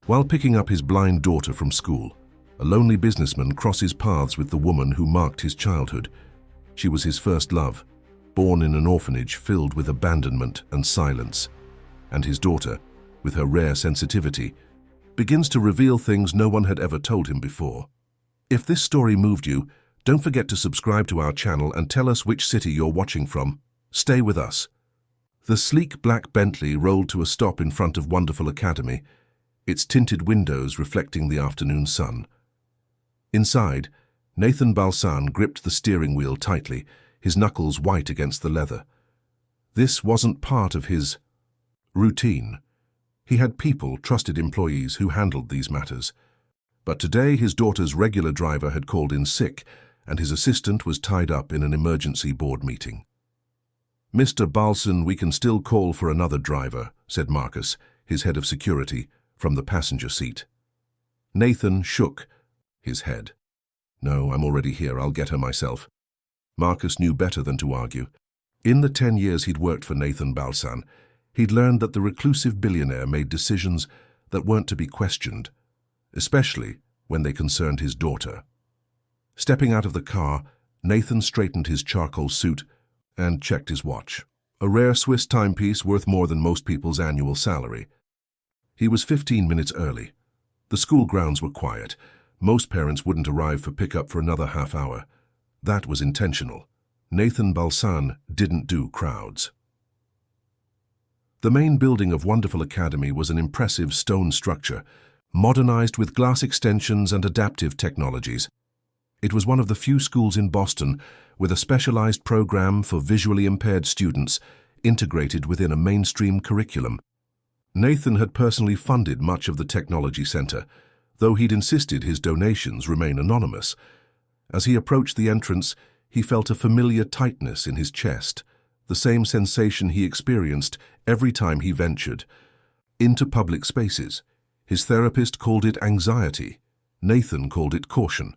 While picking up his blind daughter from school, a lonely businessman crosses paths with the woman who marked his childhood. She was his first love, born in an orphanage filled with abandonment and silence. And his daughter, with her rare sensitivity, begins to reveal things no one had ever told him before. If this story moved you, don't forget to subscribe to our channel and tell us which city you're watching from. Stay with us. The sleek black Bentley rolled to a stop in front of Wonderful Academy, its tinted windows reflecting the afternoon sun. Inside, Nathan Balsan gripped the steering wheel tightly, his knuckles white against the leather. This wasn't part of his routine. He had people, trusted employees, who handled these matters. But today his daughter's regular driver had called in sick, and his assistant was tied up in an emergency board meeting. "Mr. Balsan, we can still call for another driver," said Marcus, his head of security, from the passenger seat. Nathan shook his head. "No, I'm already here. I'll get her myself." Marcus knew better than to argue. In the 10 years he'd worked for Nathan Balsan, he'd learned that the reclusive billionaire made decisions that weren't to be questioned, especially when they concerned his daughter. Stepping out of the car, Nathan straightened his charcoal suit and checked his watch. A rare Swiss timepiece worth more than most people's annual salary. He was 15 minutes early. The school grounds were quiet. Most parents wouldn't arrive for pickup for another half hour. That was intentional. Nathan Balsan didn't do crowds. The main building of Wonderful Academy was an impressive stone structure, modernized with glass extensions and adaptive technologies. It was one of the few schools in Boston with a specialized program for visually impaired students integrated within a mainstream curriculum. Nathan had personally funded much of the technology center, though he'd insisted his donations remain anonymous. As he approached the entrance, he felt a familiar tightness in his chest, the same sensation he experienced every time he ventured into public spaces. His therapist called it anxiety. Nathan called it caution.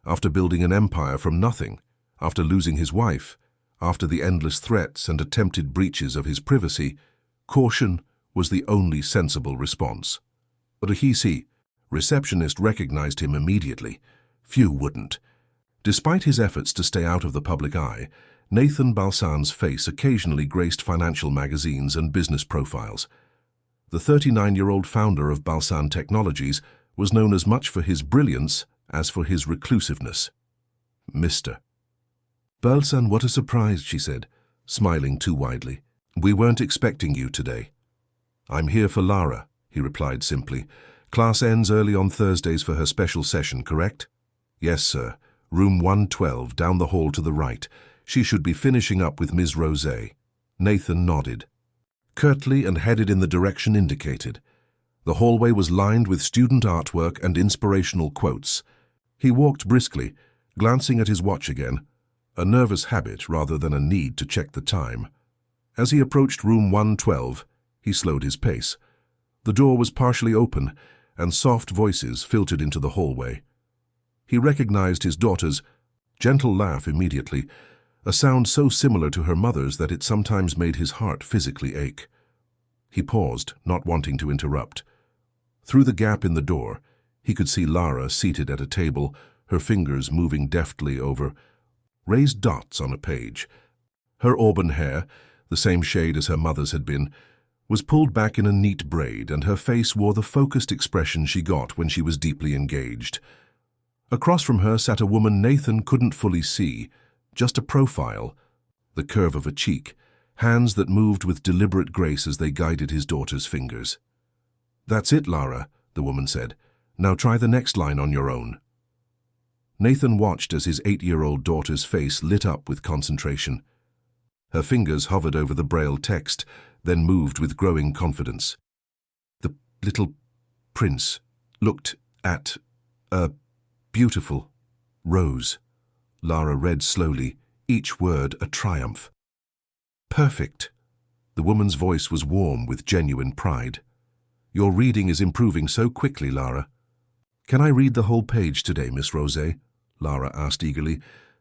After building an empire from nothing, after losing his wife, after the endless threats and attempted breaches of his privacy, caution was the only sensible response. But a receptionist recognized him immediately. Few wouldn't. Despite his efforts to stay out of the public eye, Nathan Balsan's face occasionally graced financial magazines and business profiles. The 39-year-old founder of Balsan Technologies was known as much for his brilliance as for his reclusiveness. "Mr. Balsan, what a surprise," she said, smiling too widely. "We weren't expecting you today." "I'm here for Lara," he replied simply. "Class ends early on Thursdays for her special session, correct?" "Yes, sir. Room 112, down the hall to the right. She should be finishing up with Ms. Rosé." Nathan nodded, curtly, and headed in the direction indicated. The hallway was lined with student artwork and inspirational quotes. He walked briskly, glancing at his watch again, a nervous habit rather than a need to check the time. As he approached room 112, he slowed his pace. The door was partially open, and soft voices filtered into the hallway. He recognized his daughter's gentle laugh immediately, a sound so similar to her mother's that it sometimes made his heart physically ache. He paused, not wanting to interrupt. Through the gap in the door, he could see Lara seated at a table, her fingers moving deftly over raised dots on a page. Her auburn hair, the same shade as her mother's had been, was pulled back in a neat braid, and her face wore the focused expression she got when she was deeply engaged. Across from her sat a woman Nathan couldn't fully see, just a profile, the curve of a cheek, hands that moved with deliberate grace as they guided his daughter's fingers. "That's it, Lara," the woman said. "Now try the next line on your own." Nathan watched as his 8-year-old daughter's face lit up with concentration. Her fingers hovered over the braille text, then moved with growing confidence. The little prince looked at a beautiful rose. Lara read slowly, each word a triumph. "Perfect." The woman's voice was warm with genuine pride. "Your reading is improving so quickly, Lara." "Can I read the whole page today, Miss Rosé?" Lara asked eagerly.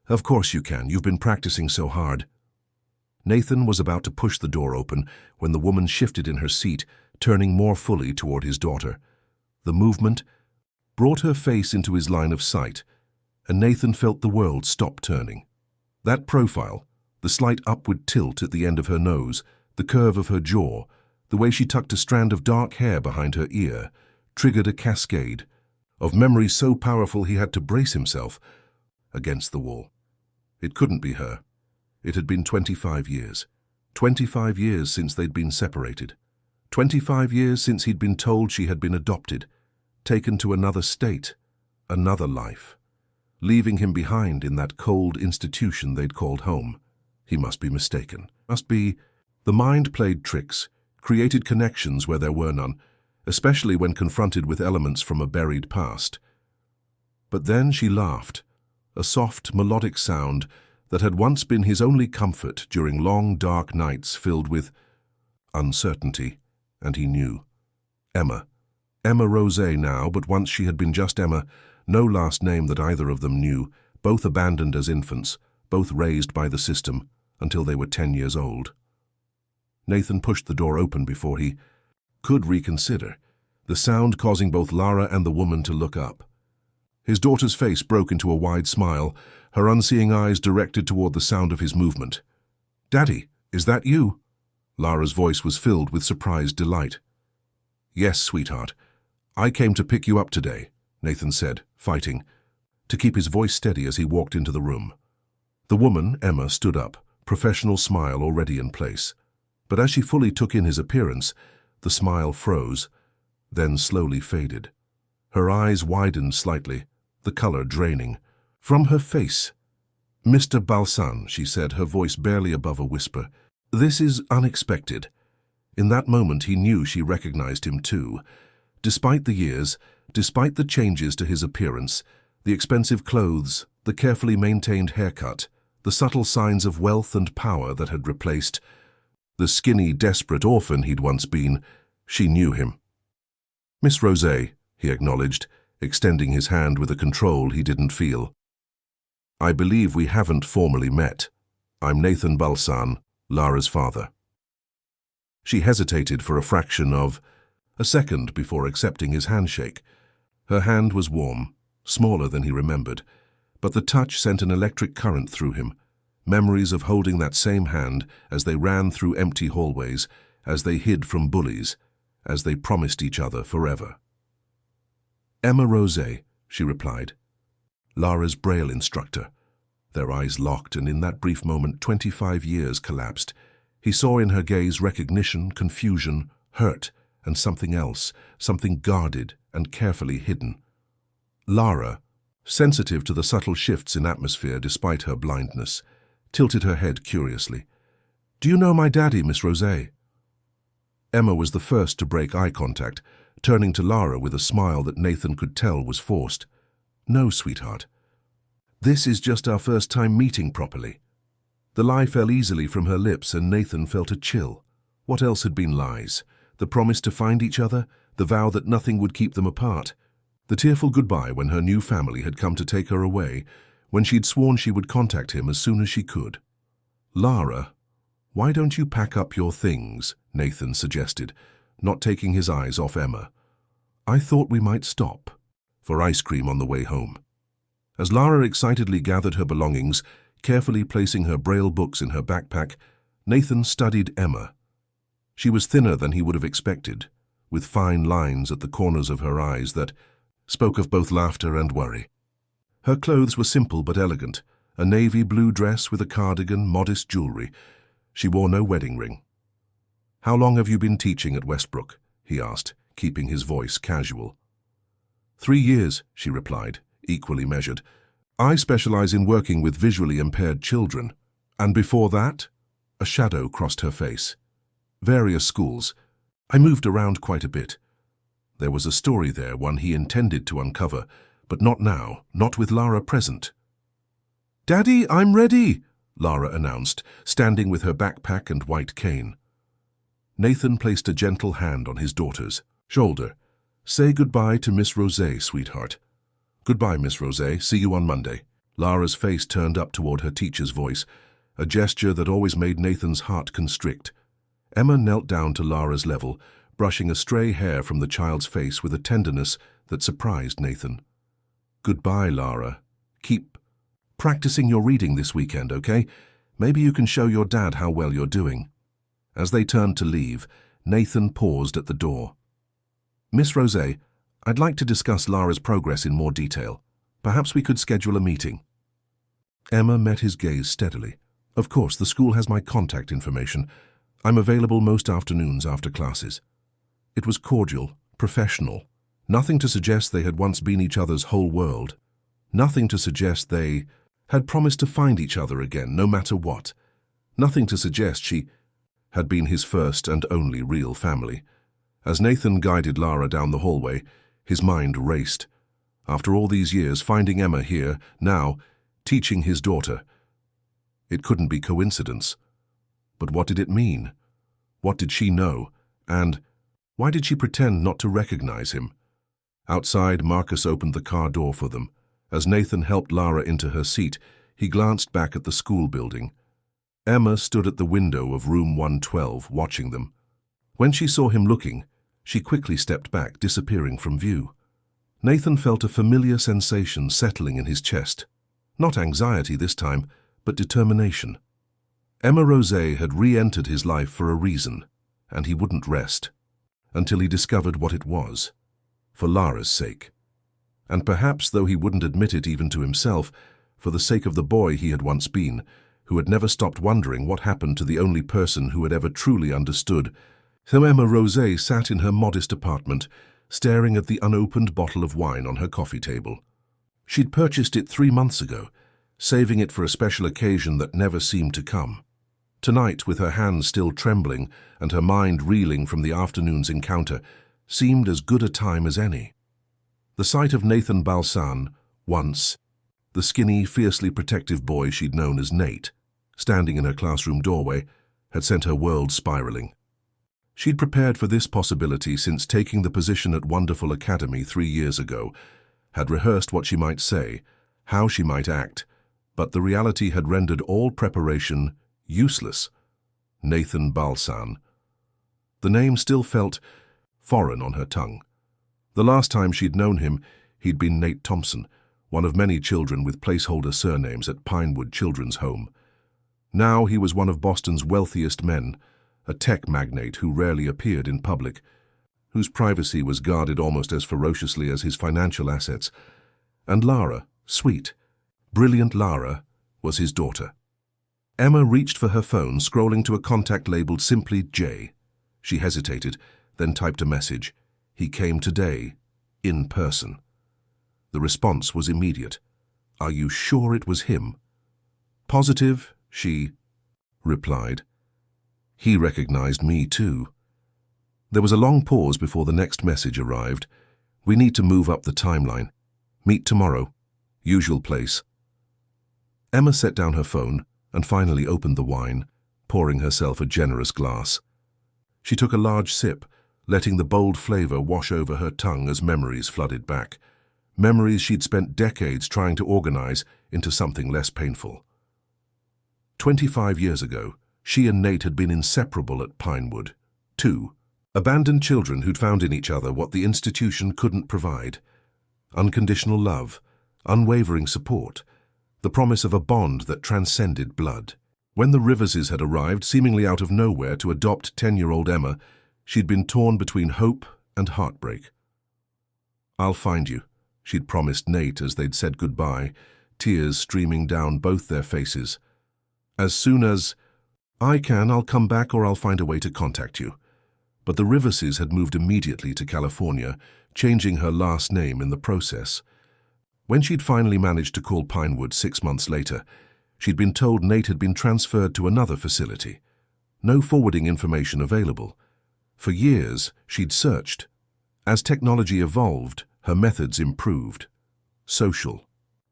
"Of course you can. You've been practicing so hard." Nathan was about to push the door open when the woman shifted in her seat, turning more fully toward his daughter. The movement brought her face into his line of sight, and Nathan felt the world stop turning. That profile, the slight upward tilt at the end of her nose, the curve of her jaw, the way she tucked a strand of dark hair behind her ear, triggered a cascade of memories so powerful he had to brace himself against the wall. It couldn't be her. It had been 25 years. 25 years since they'd been separated. 25 years since he'd been told she had been adopted, taken to another state, another life, leaving him behind in that cold institution they'd called home. He must be mistaken. The mind played tricks, created connections where there were none, especially when confronted with elements from a buried past. But then she laughed, a soft, melodic sound that had once been his only comfort during long, dark nights filled with uncertainty, and he knew. Emma. Emma Rosé now, but once she had been just Emma, no last name that either of them knew, both abandoned as infants, both raised by the system until they were 10 years old. Nathan pushed the door open before he could reconsider, the sound causing both Lara and the woman to look up. His daughter's face broke into a wide smile, her unseeing eyes directed toward the sound of his movement. "Daddy, is that you?" Lara's voice was filled with surprised delight. "Yes, sweetheart. I came to pick you up today," Nathan said, fighting to keep his voice steady as he walked into the room. The woman, Emma, stood up, professional smile already in place. But as she fully took in his appearance, the smile froze, then slowly faded. Her eyes widened slightly, the color draining from her face. "Mr. Balsan," she said, her voice barely above a whisper, "this is unexpected." In that moment he knew she recognized him too. Despite the years, despite the changes to his appearance, the expensive clothes, the carefully maintained haircut, the subtle signs of wealth and power that had replaced the skinny, desperate orphan he'd once been, she knew him. "Miss Rosé," he acknowledged, extending his hand with a control he didn't feel. "I believe we haven't formally met. I'm Nathan Balsan, Lara's father." She hesitated for a fraction of a second before accepting his handshake. Her hand was warm, smaller than he remembered, but the touch sent an electric current through him, memories of holding that same hand as they ran through empty hallways, as they hid from bullies, as they promised each other forever. "Emma Rosé," she replied. Lara's Braille instructor. Their eyes locked, and in that brief moment 25 years collapsed. He saw in her gaze recognition, confusion, hurt, and something else, something guarded and carefully hidden. Lara, sensitive to the subtle shifts in atmosphere despite her blindness, tilted her head curiously. "Do you know my daddy, Miss Rosé?" Emma was the first to break eye contact, turning to Lara with a smile that Nathan could tell was forced. "No, sweetheart. This is just our first time meeting properly." The lie fell easily from her lips, and Nathan felt a chill. What else had been lies? The promise to find each other, the vow that nothing would keep them apart, the tearful goodbye when her new family had come to take her away, when she'd sworn she would contact him as soon as she could. "Lara, why don't you pack up your things?" Nathan suggested, not taking his eyes off Emma. "I thought we might stop for ice cream on the way home." As Lara excitedly gathered her belongings, carefully placing her Braille books in her backpack, Nathan studied Emma. She was thinner than he would have expected, with fine lines at the corners of her eyes that spoke of both laughter and worry. Her clothes were simple but elegant, a navy blue dress with a cardigan, modest jewelry. She wore no wedding ring. "How long have you been teaching at Westbrook?" he asked, keeping his voice casual. 3 years, she replied, equally measured. "I specialize in working with visually impaired children." "And before that?" A shadow crossed her face. "Various schools. I moved around quite a bit." There was a story there, one he intended to uncover, but not now, not with Lara present. "Daddy, I'm ready," Lara announced, standing with her backpack and white cane. Nathan placed a gentle hand on his daughter's shoulder. "Say goodbye to Miss Rosé, sweetheart." "Goodbye, Miss Rosé. See you on Monday." Lara's face turned up toward her teacher's voice, a gesture that always made Nathan's heart constrict. Emma knelt down to Lara's level, brushing a stray hair from the child's face with a tenderness that surprised Nathan. "Goodbye, Lara. Keep practicing your reading this weekend, okay? Maybe you can show your dad how well you're doing." As they turned to leave, Nathan paused at the door. "Miss Rose, I'd like to discuss Lara's progress in more detail. Perhaps we could schedule a meeting." Emma met his gaze steadily. "Of course, the school has my contact information. I'm available most afternoons after classes." It was cordial, professional. Nothing to suggest they had once been each other's whole world. Nothing to suggest they had promised to find each other again, no matter what. Nothing to suggest she had been his first and only real family. As Nathan guided Lara down the hallway, his mind raced. After all these years, finding Emma here, now, teaching his daughter. It couldn't be coincidence. But what did it mean? What did she know? And why did she pretend not to recognize him? Outside, Marcus opened the car door for them. As Nathan helped Lara into her seat, he glanced back at the school building. Emma stood at the window of room 112, watching them. When she saw him looking, she quickly stepped back, disappearing from view. Nathan felt a familiar sensation settling in his chest. Not anxiety this time, but determination. Emma Rose had re-entered his life for a reason, and he wouldn't rest until he discovered what it was, for Lara's sake. And perhaps, though he wouldn't admit it even to himself, for the sake of the boy he had once been, who had never stopped wondering what happened to the only person who had ever truly understood. So Emma Rose sat in her modest apartment, staring at the unopened bottle of wine on her coffee table. She'd purchased it 3 months ago, saving it for a special occasion that never seemed to come. Tonight, with her hands still trembling and her mind reeling from the afternoon's encounter, seemed as good a time as any. The sight of Nathan Balsan, once the skinny, fiercely protective boy she'd known as Nate, standing in her classroom doorway, had sent her world spiraling. She'd prepared for this possibility since taking the position at Wonderful Academy 3 years ago, had rehearsed what she might say, how she might act, but the reality had rendered all preparation useless. Nathan Balsan. The name still felt foreign on her tongue. The last time she'd known him, he'd been Nate Thompson, one of many children with placeholder surnames at Pinewood Children's Home. Now he was one of Boston's wealthiest men, a tech magnate who rarely appeared in public, whose privacy was guarded almost as ferociously as his financial assets. And Lara, sweet, brilliant Lara, was his daughter. Emma reached for her phone, scrolling to a contact labeled simply J. She hesitated, then typed a message. "He came today, in person." The response was immediate. "Are you sure it was him?" "Positive," she replied. "He recognized me too." There was a long pause before the next message arrived. "We need to move up the timeline. Meet tomorrow. Usual place." Emma set down her phone and finally opened the wine, pouring herself a generous glass. She took a large sip, letting the bold flavor wash over her tongue as memories flooded back. Memories she'd spent decades trying to organize into something less painful. 25 years ago, she and Nate had been inseparable at Pinewood. 2 abandoned children who'd found in each other what the institution couldn't provide. Unconditional love, unwavering support, the promise of a bond that transcended blood. When the Riverses had arrived, seemingly out of nowhere, to adopt 10-year-old Emma, she'd been torn between hope and heartbreak. "I'll find you," she'd promised Nate as they'd said goodbye, tears streaming down both their faces. "As soon as I can, I'll come back, or I'll find a way to contact you." But the Riverses had moved immediately to California, changing her last name in the process. When she'd finally managed to call Pinewood 6 months later, she'd been told Nate had been transferred to another facility. No forwarding information available. For years, she'd searched. As technology evolved, her methods improved. Social,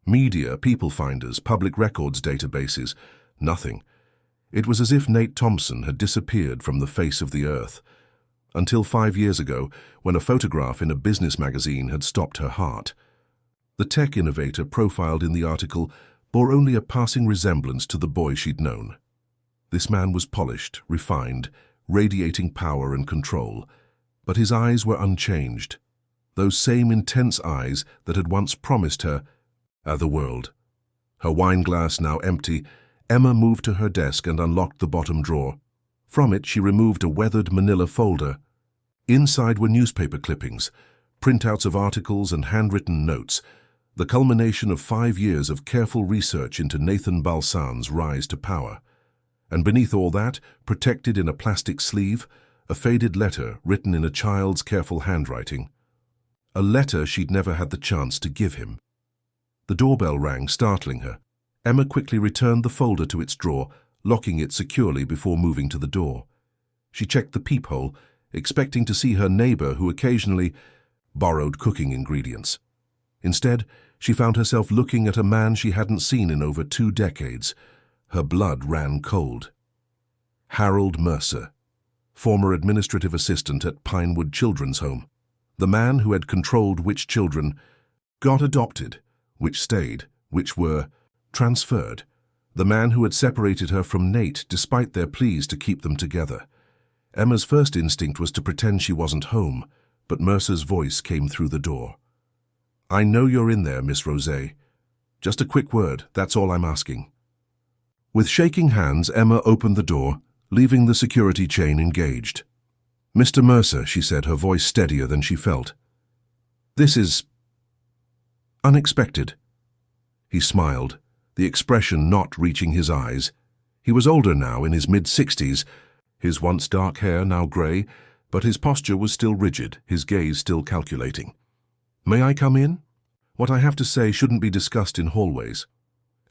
media, people finders, public records databases, nothing. It was as if Nate Thompson had disappeared from the face of the earth. Until 5 years ago, when a photograph in a business magazine had stopped her heart. The tech innovator profiled in the article bore only a passing resemblance to the boy she'd known. This man was polished, refined, radiating power and control, but his eyes were unchanged. Those same intense eyes that had once promised her the world. Her wine glass now empty, Emma moved to her desk and unlocked the bottom drawer. From it she removed a weathered manila folder. Inside were newspaper clippings, printouts of articles and handwritten notes, the culmination of 5 years of careful research into Nathan Balsan's rise to power. And beneath all that, protected in a plastic sleeve, a faded letter written in a child's careful handwriting. A letter she'd never had the chance to give him. The doorbell rang, startling her. Emma quickly returned the folder to its drawer, locking it securely before moving to the door. She checked the peephole, expecting to see her neighbor who occasionally borrowed cooking ingredients. Instead, she found herself looking at a man she hadn't seen in over 2 decades. Her blood ran cold. Harold Mercer, former administrative assistant at Pinewood Children's Home. The man who had controlled which children got adopted, which stayed, which were transferred. The man who had separated her from Nate despite their pleas to keep them together. Emma's first instinct was to pretend she wasn't home, but Mercer's voice came through the door. "I know you're in there, Miss Rosé. Just a quick word, that's all I'm asking." With shaking hands, Emma opened the door, leaving the security chain engaged. "Mr. Mercer," she said, her voice steadier than she felt. "This is unexpected." He smiled, the expression not reaching his eyes. He was older now, in his mid-60s, his once dark hair now grey, but his posture was still rigid, his gaze still calculating. "May I come in? What I have to say shouldn't be discussed in hallways."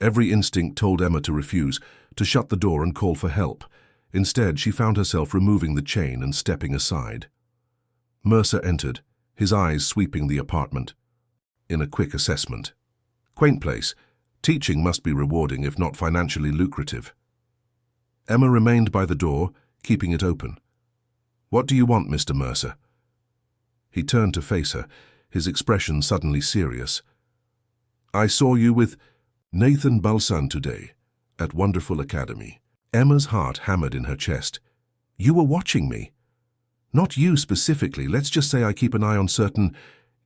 Every instinct told Emma to refuse, to shut the door and call for help. Instead, she found herself removing the chain and stepping aside. Mercer entered, his eyes sweeping the apartment. In a quick assessment. Quaint place. Teaching must be rewarding, if not financially lucrative. Emma remained by the door, keeping it open. "What do you want, Mr. Mercer?" He turned to face her, his expression suddenly serious. "I saw you with Nathan Balsan today, at Wonderful Academy." Emma's heart hammered in her chest. "You were watching me." "Not you specifically. Let's just say I keep an eye on certain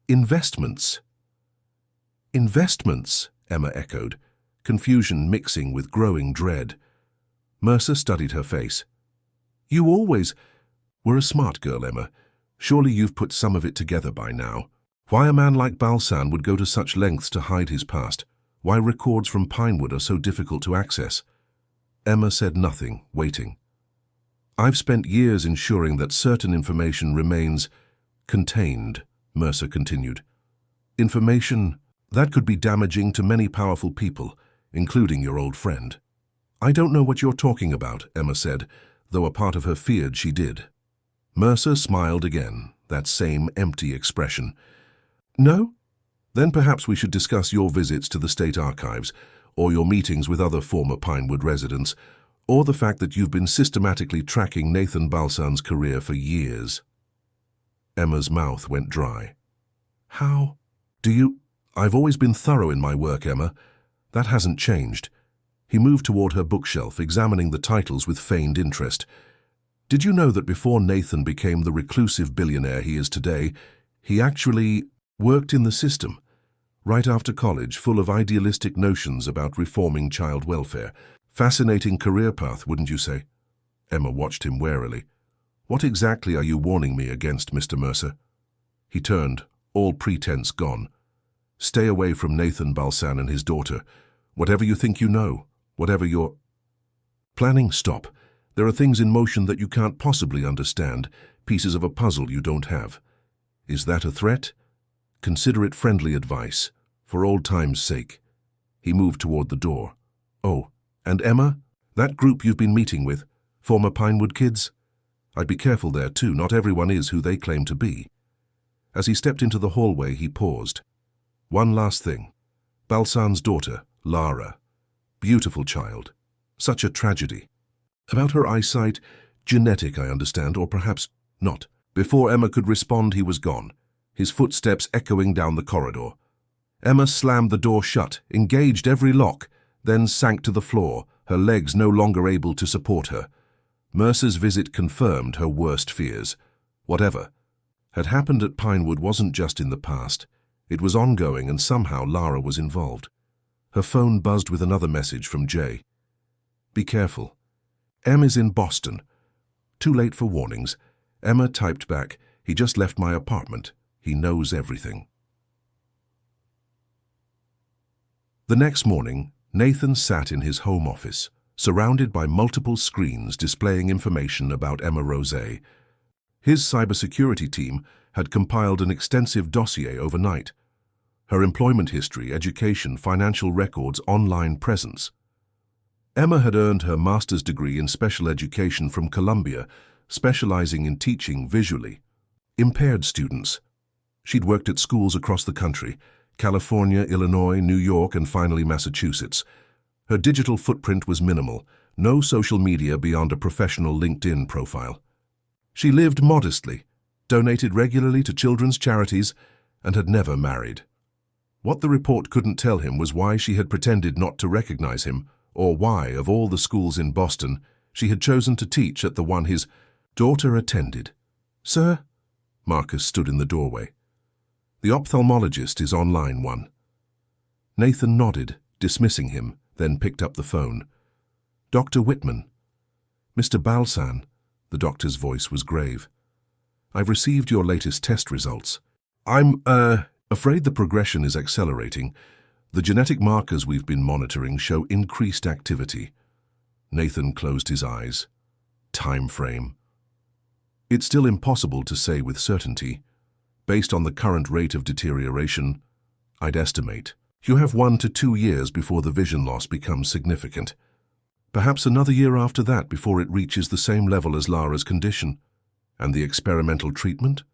investments." "Investments?" Emma echoed, confusion mixing with growing dread. Mercer studied her face. "You always were a smart girl, Emma. Surely you've put some of it together by now. Why a man like Balsan would go to such lengths to hide his past? Why records from Pinewood are so difficult to access?" Emma said nothing, waiting. "I've spent years ensuring that certain information remains contained," Mercer continued. "Information that could be damaging to many powerful people, including your old friend." "I don't know what you're talking about," Emma said, though a part of her feared she did. Mercer smiled again, that same empty expression. "No? Then perhaps we should discuss your visits to the State Archives, or your meetings with other former Pinewood residents, or the fact that you've been systematically tracking Nathan Balsan's career for years." Emma's mouth went dry. "How do you—" "I've always been thorough in my work, Emma. That hasn't changed." He moved toward her bookshelf, examining the titles with feigned interest. "Did you know that before Nathan became the reclusive billionaire he is today, he actually worked in the system? Right after college, full of idealistic notions about reforming child welfare. Fascinating career path, wouldn't you say?" Emma watched him warily. "What exactly are you warning me against, Mr. Mercer?" He turned, all pretense gone. "Stay away from Nathan Balsan and his daughter. Whatever you think you know, whatever you're planning, stop. There are things in motion that you can't possibly understand, pieces of a puzzle you don't have. Is that a threat? Consider it friendly advice, for old time's sake." He moved toward the door. "Oh, and Emma, that group you've been meeting with, former Pinewood kids? I'd be careful there too, not everyone is who they claim to be." As he stepped into the hallway, he paused. "One last thing. Balsan's daughter, Lara. Beautiful child. Such a tragedy. About her eyesight, genetic, I understand, or perhaps not." Before Emma could respond, he was gone, his footsteps echoing down the corridor. Emma slammed the door shut, engaged every lock, then sank to the floor, her legs no longer able to support her. Mercer's visit confirmed her worst fears. Whatever, had happened at Pinewood wasn't just in the past. It was ongoing, and somehow Lara was involved. Her phone buzzed with another message from Jay. "Be careful. Em is in Boston." Too late for warnings. Emma typed back, "He just left my apartment. He knows everything." The next morning, Nathan sat in his home office, surrounded by multiple screens displaying information about Emma Rosé. His cybersecurity team had compiled an extensive dossier overnight. Her employment history, education, financial records, online presence. Emma had earned her master's degree in special education from Columbia, specializing in teaching visually impaired students. She'd worked at schools across the country, California, Illinois, New York, and finally Massachusetts. Her digital footprint was minimal, no social media beyond a professional LinkedIn profile. She lived modestly, donated regularly to children's charities, and had never married. What the report couldn't tell him was why she had pretended not to recognize him, or why, of all the schools in Boston, she had chosen to teach at the one his daughter attended. "Sir?" Marcus stood in the doorway. "The ophthalmologist is on line 1. Nathan nodded, dismissing him, then picked up the phone. "Dr. Whitman." "Mr. Balsan." The doctor's voice was grave. "I've received your latest test results. I'm, afraid the progression is accelerating. The genetic markers we've been monitoring show increased activity." Nathan closed his eyes. Time frame. "It's still impossible to say with certainty. Based on the current rate of deterioration, I'd estimate you have 1 to 2 years before the vision loss becomes significant. Perhaps another year after that before it reaches the same level as Lara's condition. And the experimental treatment?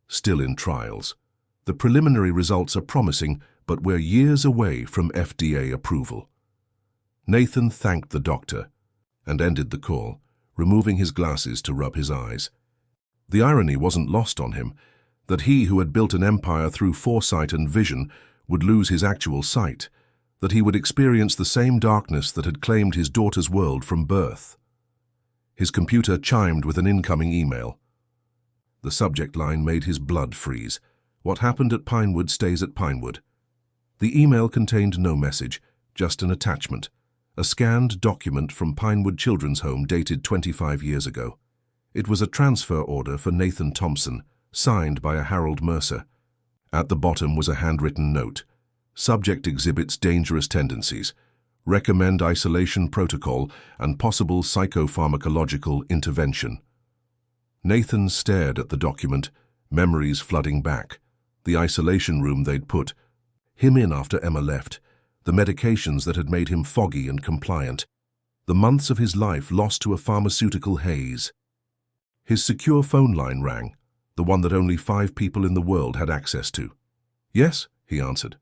Still in trials. The preliminary results are promising, but we're years away from FDA approval." Nathan thanked the doctor and ended the call, removing his glasses to rub his eyes. The irony wasn't lost on him, that he who had built an empire through foresight and vision would lose his actual sight, that he would experience the same darkness that had claimed his daughter's world from birth. His computer chimed with an incoming email. The subject line made his blood freeze. "What happened at Pinewood stays at Pinewood." The email contained no message, just an attachment, a scanned document from Pinewood Children's Home dated 25 years ago. It was a transfer order for Nathan Thompson, signed by a Harold Mercer. At the bottom was a handwritten note. "Subject exhibits dangerous tendencies. Recommend isolation protocol and possible psychopharmacological intervention." Nathan stared at the document, memories flooding back. The isolation room they'd put him in after Emma left, the medications that had made him foggy and compliant, the months of his life lost to a pharmaceutical haze. His secure phone line rang, the one that only 5 people in the world had access to. "Yes," he answered.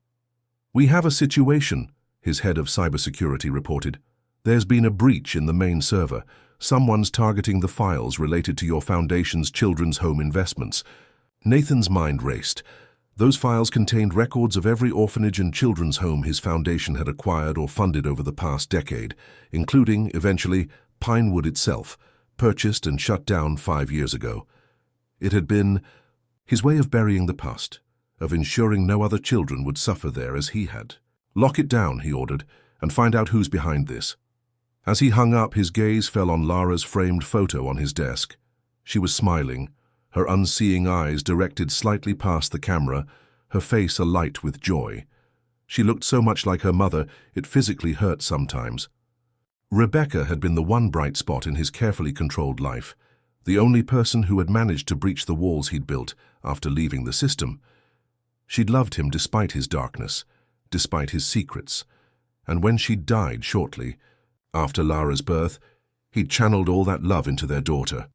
"We have a situation," his head of cybersecurity reported. "There's been a breach in the main server. Someone's targeting the files related to your foundation's children's home investments." Nathan's mind raced. Those files contained records of every orphanage and children's home his foundation had acquired or funded over the past decade, including, eventually, Pinewood itself, purchased and shut down 5 years ago. It had been his way of burying the past, of ensuring no other children would suffer there as he had. "Lock it down," he ordered, "and find out who's behind this." As he hung up, his gaze fell on Lara's framed photo on his desk. She was smiling, her unseeing eyes directed slightly past the camera, her face alight with joy. She looked so much like her mother, it physically hurt sometimes. Rebecca had been the one bright spot in his carefully controlled life, the only person who had managed to breach the walls he'd built after leaving the system. She'd loved him despite his darkness, despite his secrets, and when she'd died shortly, after Lara's birth, he'd channeled all that love into their daughter.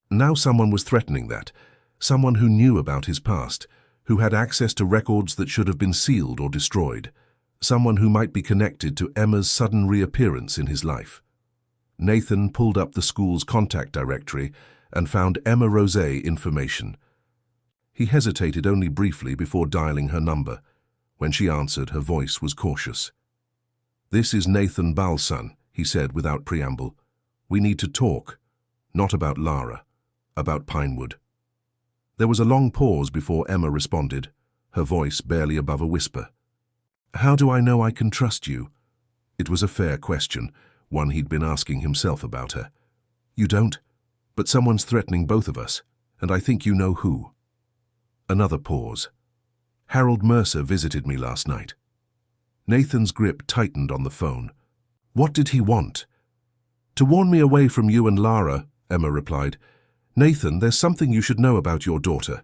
Now someone was threatening that, someone who knew about his past, who had access to records that should have been sealed or destroyed, someone who might be connected to Emma's sudden reappearance in his life. Nathan pulled up the school's contact directory and found Emma Rosé information. He hesitated only briefly before dialing her number. When she answered, her voice was cautious. "This is Nathan Balsan," he said without preamble. "We need to talk, not about Lara, about Pinewood." There was a long pause before Emma responded, her voice barely above a whisper. "How do I know I can trust you?" It was a fair question, one he'd been asking himself about her. "You don't? But someone's threatening both of us, and I think you know who." Another pause. "Harold Mercer visited me last night." Nathan's grip tightened on the phone. "What did he want?" "To warn me away from you and Lara," Emma replied. "Nathan, there's something you should know about your daughter."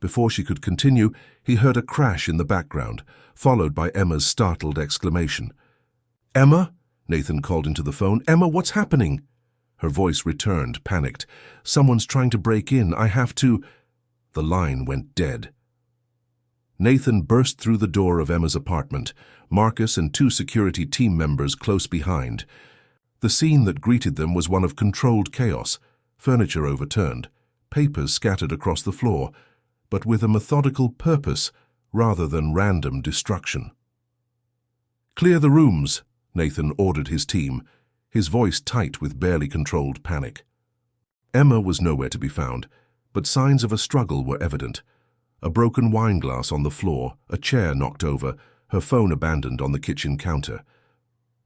Before she could continue, he heard a crash in the background, followed by Emma's startled exclamation. "Emma?" Nathan called into the phone. "Emma, what's happening?" Her voice returned, panicked. "Someone's trying to break in. I have to—" The line went dead. Nathan burst through the door of Emma's apartment, Marcus and 2 security team members close behind. The scene that greeted them was one of controlled chaos, furniture overturned, papers scattered across the floor, but with a methodical purpose rather than random destruction. "Clear the rooms," Nathan ordered his team, his voice tight with barely controlled panic. Emma was nowhere to be found, but signs of a struggle were evident. A broken wine glass on the floor, a chair knocked over, her phone abandoned on the kitchen counter.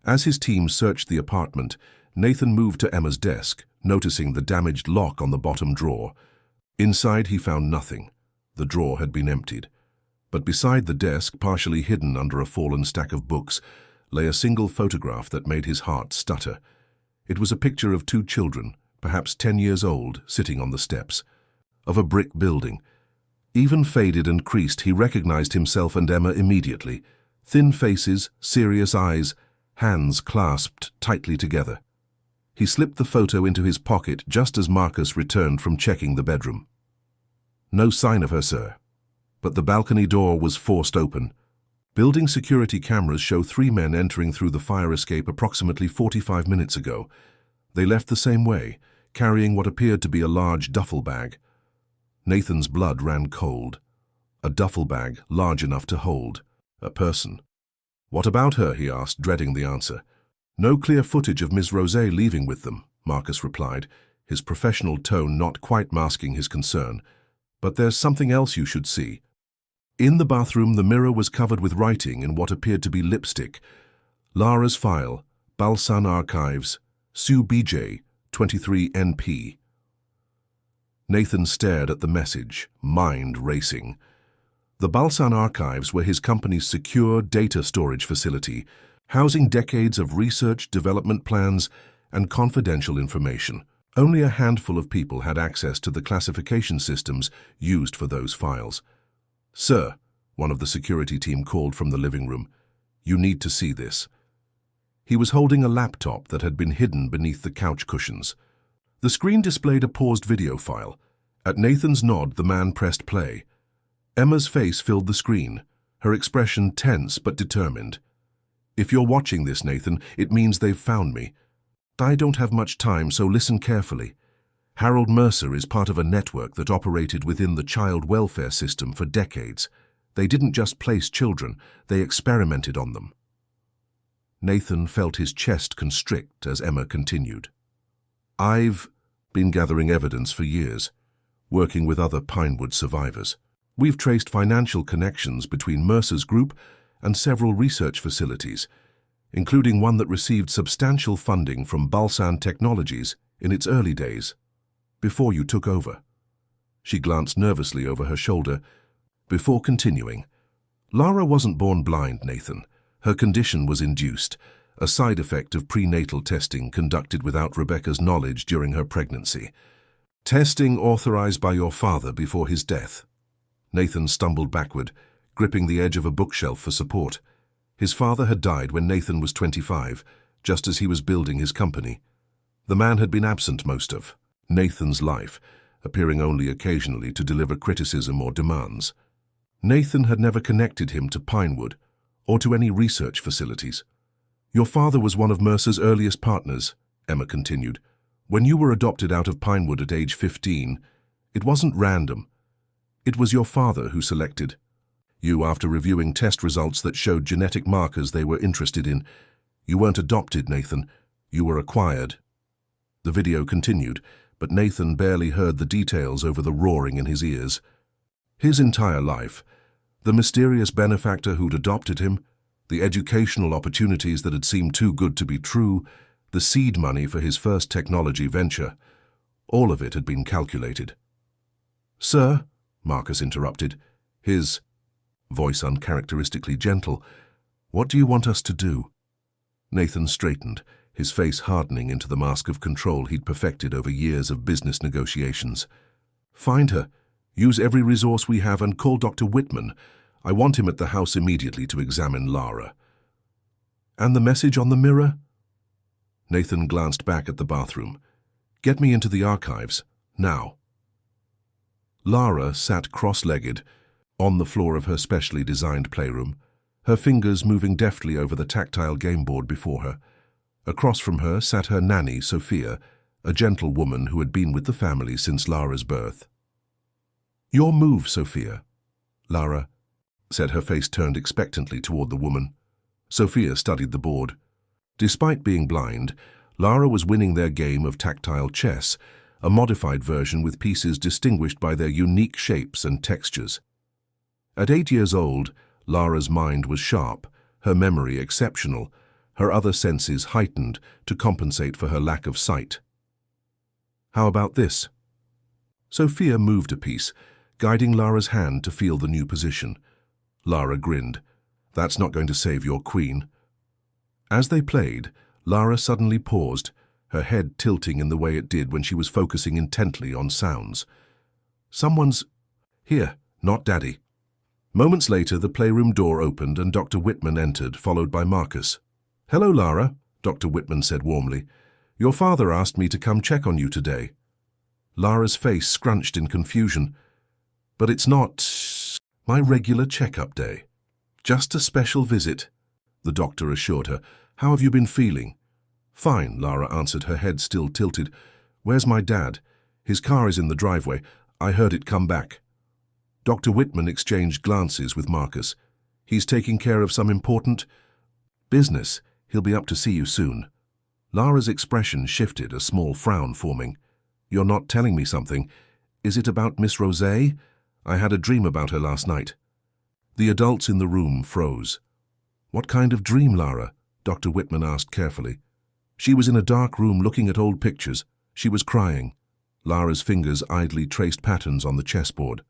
As his team searched the apartment, Nathan moved to Emma's desk, noticing the damaged lock on the bottom drawer. Inside he found nothing. The drawer had been emptied. But beside the desk, partially hidden under a fallen stack of books, lay a single photograph that made his heart stutter. It was a picture of 2 children, perhaps 10 years old, sitting on the steps of a brick building. Even faded and creased, he recognized himself and Emma immediately. Thin faces, serious eyes, hands clasped tightly together. He slipped the photo into his pocket just as Marcus returned from checking the bedroom. "No sign of her, sir." But the balcony door was forced open. Building security cameras show 3 men entering through the fire escape approximately 45 minutes ago. They left the same way, carrying what appeared to be a large duffel bag. Nathan's blood ran cold. A duffel bag large enough to hold a person. "What about her?" he asked, dreading the answer. "No clear footage of Ms. Rosé leaving with them," Marcus replied, his professional tone not quite masking his concern. "But there's something else you should see." In the bathroom, the mirror was covered with writing in what appeared to be lipstick. "Lara's file, Balsan Archives, Sue BJ, 23 NP. Nathan stared at the message, mind racing. The Balsan Archives were his company's secure data storage facility, housing decades of research, development plans, and confidential information. Only a handful of people had access to the classification systems used for those files. "Sir," one of the security team called from the living room, "you need to see this." He was holding a laptop that had been hidden beneath the couch cushions. The screen displayed a paused video file. At Nathan's nod, the man pressed play. Emma's face filled the screen, her expression tense but determined. "If you're watching this, Nathan, it means they've found me. I don't have much time, so listen carefully. Harold Mercer is part of a network that operated within the child welfare system for decades. They didn't just place children, they experimented on them." Nathan felt his chest constrict as Emma continued. "I've been gathering evidence for years, working with other Pinewood survivors. We've traced financial connections between Mercer's group and several research facilities, including one that received substantial funding from Balsan Technologies in its early days, before you took over." She glanced nervously over her shoulder before continuing. "Lara wasn't born blind, Nathan. Her condition was induced, a side effect of prenatal testing conducted without Rebecca's knowledge during her pregnancy. Testing authorized by your father before his death." Nathan stumbled backward, gripping the edge of a bookshelf for support. His father had died when Nathan was 25, just as he was building his company. The man had been absent most of Nathan's life, appearing only occasionally to deliver criticism or demands. Nathan had never connected him to Pinewood or to any research facilities. "Your father was one of Mercer's earliest partners," Emma continued. "When you were adopted out of Pinewood at age 15, it wasn't random. It was your father who selected you after reviewing test results that showed genetic markers they were interested in. You weren't adopted, Nathan. You were acquired." The video continued, but Nathan barely heard the details over the roaring in his ears. His entire life, the mysterious benefactor who'd adopted him, the educational opportunities that had seemed too good to be true, the seed money for his first technology venture, all of it had been calculated. "Sir," Marcus interrupted, his voice uncharacteristically gentle, "what do you want us to do?" Nathan straightened, his face hardening into the mask of control he'd perfected over years of business negotiations. "Find her. Use every resource we have and call Dr. Whitman. I want him at the house immediately to examine Lara." "And the message on the mirror?" Nathan glanced back at the bathroom. "Get me into the archives, now." Lara sat cross-legged on the floor of her specially designed playroom, her fingers moving deftly over the tactile game board before her. Across from her sat her nanny, Sophia, a gentle woman who had been with the family since Lara's birth. "Your move, Sophia," Lara said, her face turned expectantly toward the woman. Sophia studied the board. Despite being blind, Lara was winning their game of tactile chess, a modified version with pieces distinguished by their unique shapes and textures. At 8 years old, Lara's mind was sharp, her memory exceptional, her other senses heightened to compensate for her lack of sight. "How about this?" Sophia moved a piece, guiding Lara's hand to feel the new position. Lara grinned. "That's not going to save your queen." As they played, Lara suddenly paused, her head tilting in the way it did when she was focusing intently on sounds. "Someone's here, not Daddy." Moments later, the playroom door opened and Dr. Whitman entered, followed by Marcus. "Hello, Lara," Dr. Whitman said warmly. "Your father asked me to come check on you today." Lara's face scrunched in confusion. "But it's not my regular checkup day. Just a special visit," the doctor assured her. "How have you been feeling?" "Fine," Lara answered, her head still tilted. "Where's my dad? His car is in the driveway. I heard it come back." Dr. Whitman exchanged glances with Marcus. "He's taking care of some important business. He'll be up to see you soon." Lara's expression shifted, a small frown forming. "You're not telling me something. Is it about Miss Rosé? I had a dream about her last night." The adults in the room froze. "What kind of dream, Lara?" Dr. Whitman asked carefully. "She was in a dark room looking at old pictures. She was crying." Lara's fingers idly traced patterns on the chessboard.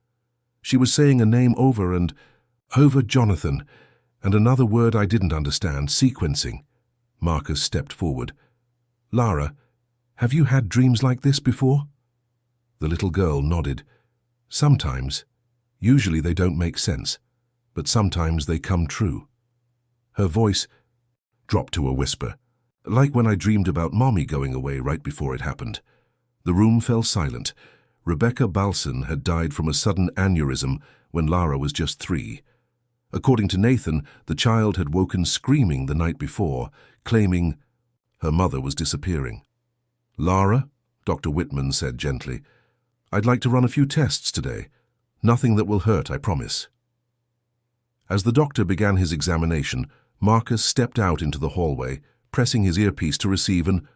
"She was saying a name over and over, Jonathan, and another word I didn't understand, sequencing." Marcus stepped forward. "Lara, have you had dreams like this before?" The little girl nodded. "Sometimes. Usually they don't make sense, but sometimes they come true." Her voice dropped to a whisper, "Like when I dreamed about Mommy going away right before it happened." The room fell silent. Rebecca Balson had died from a sudden aneurysm when Lara was just 3. According to Nathan, the child had woken screaming the night before, claiming her mother was disappearing. "Lara," Dr. Whitman said gently, "I'd like to run a few tests today. Nothing that will hurt, I promise." As the doctor began his examination, Marcus stepped out into the hallway, pressing his earpiece to receive an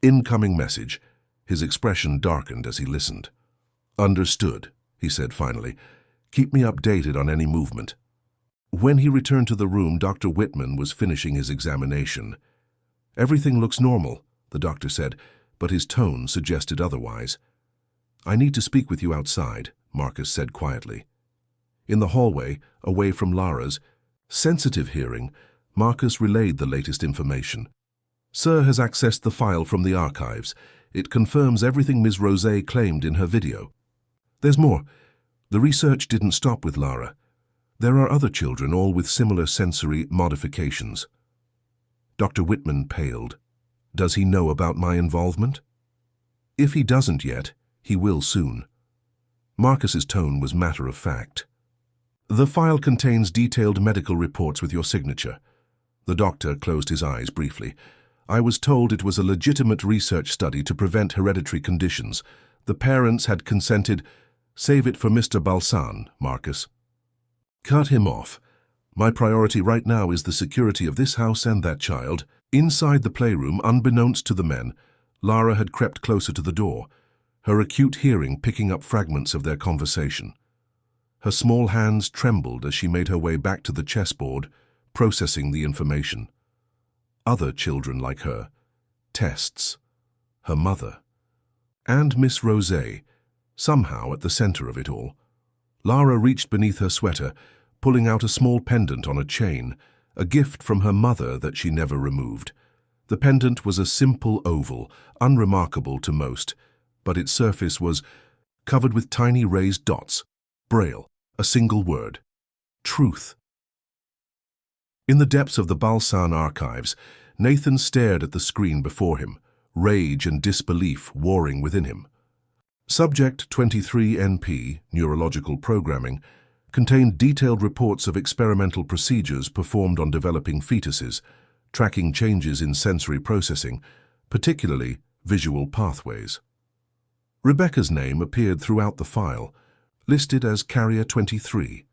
incoming message. His expression darkened as he listened. "Understood," he said finally. "Keep me updated on any movement." When he returned to the room, Dr. Whitman was finishing his examination. "Everything looks normal," the doctor said, but his tone suggested otherwise. "I need to speak with you outside," Marcus said quietly. In the hallway, away from Lara's sensitive hearing, Marcus relayed the latest information. "Sir has accessed the file from the archives. It confirms everything Ms. Rosé claimed in her video. There's more. The research didn't stop with Lara. There are other children, all with similar sensory modifications." Dr. Whitman paled. "Does he know about my involvement?" "If he doesn't yet, he will soon." Marcus's tone was matter of fact. "The file contains detailed medical reports with your signature." The doctor closed his eyes briefly. "I was told it was a legitimate research study to prevent hereditary conditions. The parents had consented. Save it for Mr. Balsan, Marcus." "Cut him off. My priority right now is the security of this house and that child." Inside the playroom, unbeknownst to the men, Lara had crept closer to the door. her acute hearing picking up fragments of their conversation. Her small hands trembled as she made her way back to the chessboard, processing the information. Other children like her, tests, her mother, and Miss Rosé, somehow at the center of it all. Lara reached beneath her sweater, pulling out a small pendant on a chain, a gift from her mother that she never removed. The pendant was a simple oval, unremarkable to most, but its surface was covered with tiny raised dots. Braille, a single word. Truth. In the depths of the Balsan archives, Nathan stared at the screen before him, rage and disbelief warring within him. Subject 23NP, Neurological Programming, contained detailed reports of experimental procedures performed on developing fetuses, tracking changes in sensory processing, particularly visual pathways. Rebecca's name appeared throughout the file, listed as Carrier 23.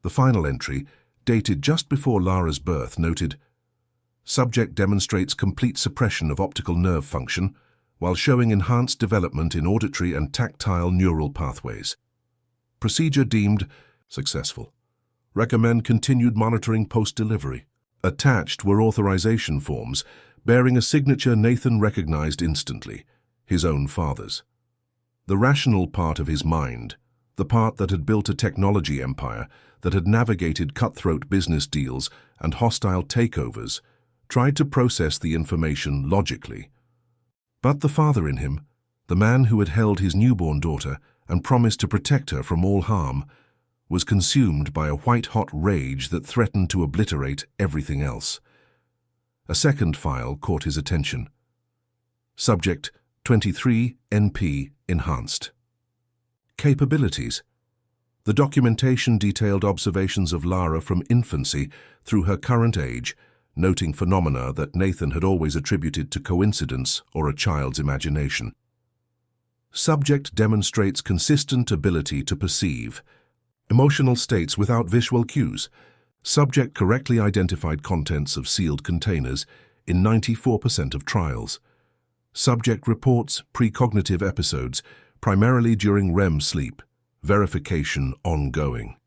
The final entry, dated just before Lara's birth, noted, "Subject demonstrates complete suppression of optical nerve function while showing enhanced development in auditory and tactile neural pathways. Procedure deemed successful. Recommend continued monitoring post-delivery." Attached were authorization forms bearing a signature Nathan recognized instantly, his own father's. The rational part of his mind, the part that had built a technology empire, that had navigated cutthroat business deals and hostile takeovers, tried to process the information logically. But the father in him, the man who had held his newborn daughter and promised to protect her from all harm, was consumed by a white-hot rage that threatened to obliterate everything else. A second file caught his attention. Subject 23NP Enhanced. Capabilities. The documentation detailed observations of Lara from infancy through her current age, noting phenomena that Nathan had always attributed to coincidence or a child's imagination. Subject demonstrates consistent ability to perceive emotional states without visual cues. Subject correctly identified contents of sealed containers in 94% of trials. Subject reports precognitive episodes, primarily during REM sleep. Verification ongoing.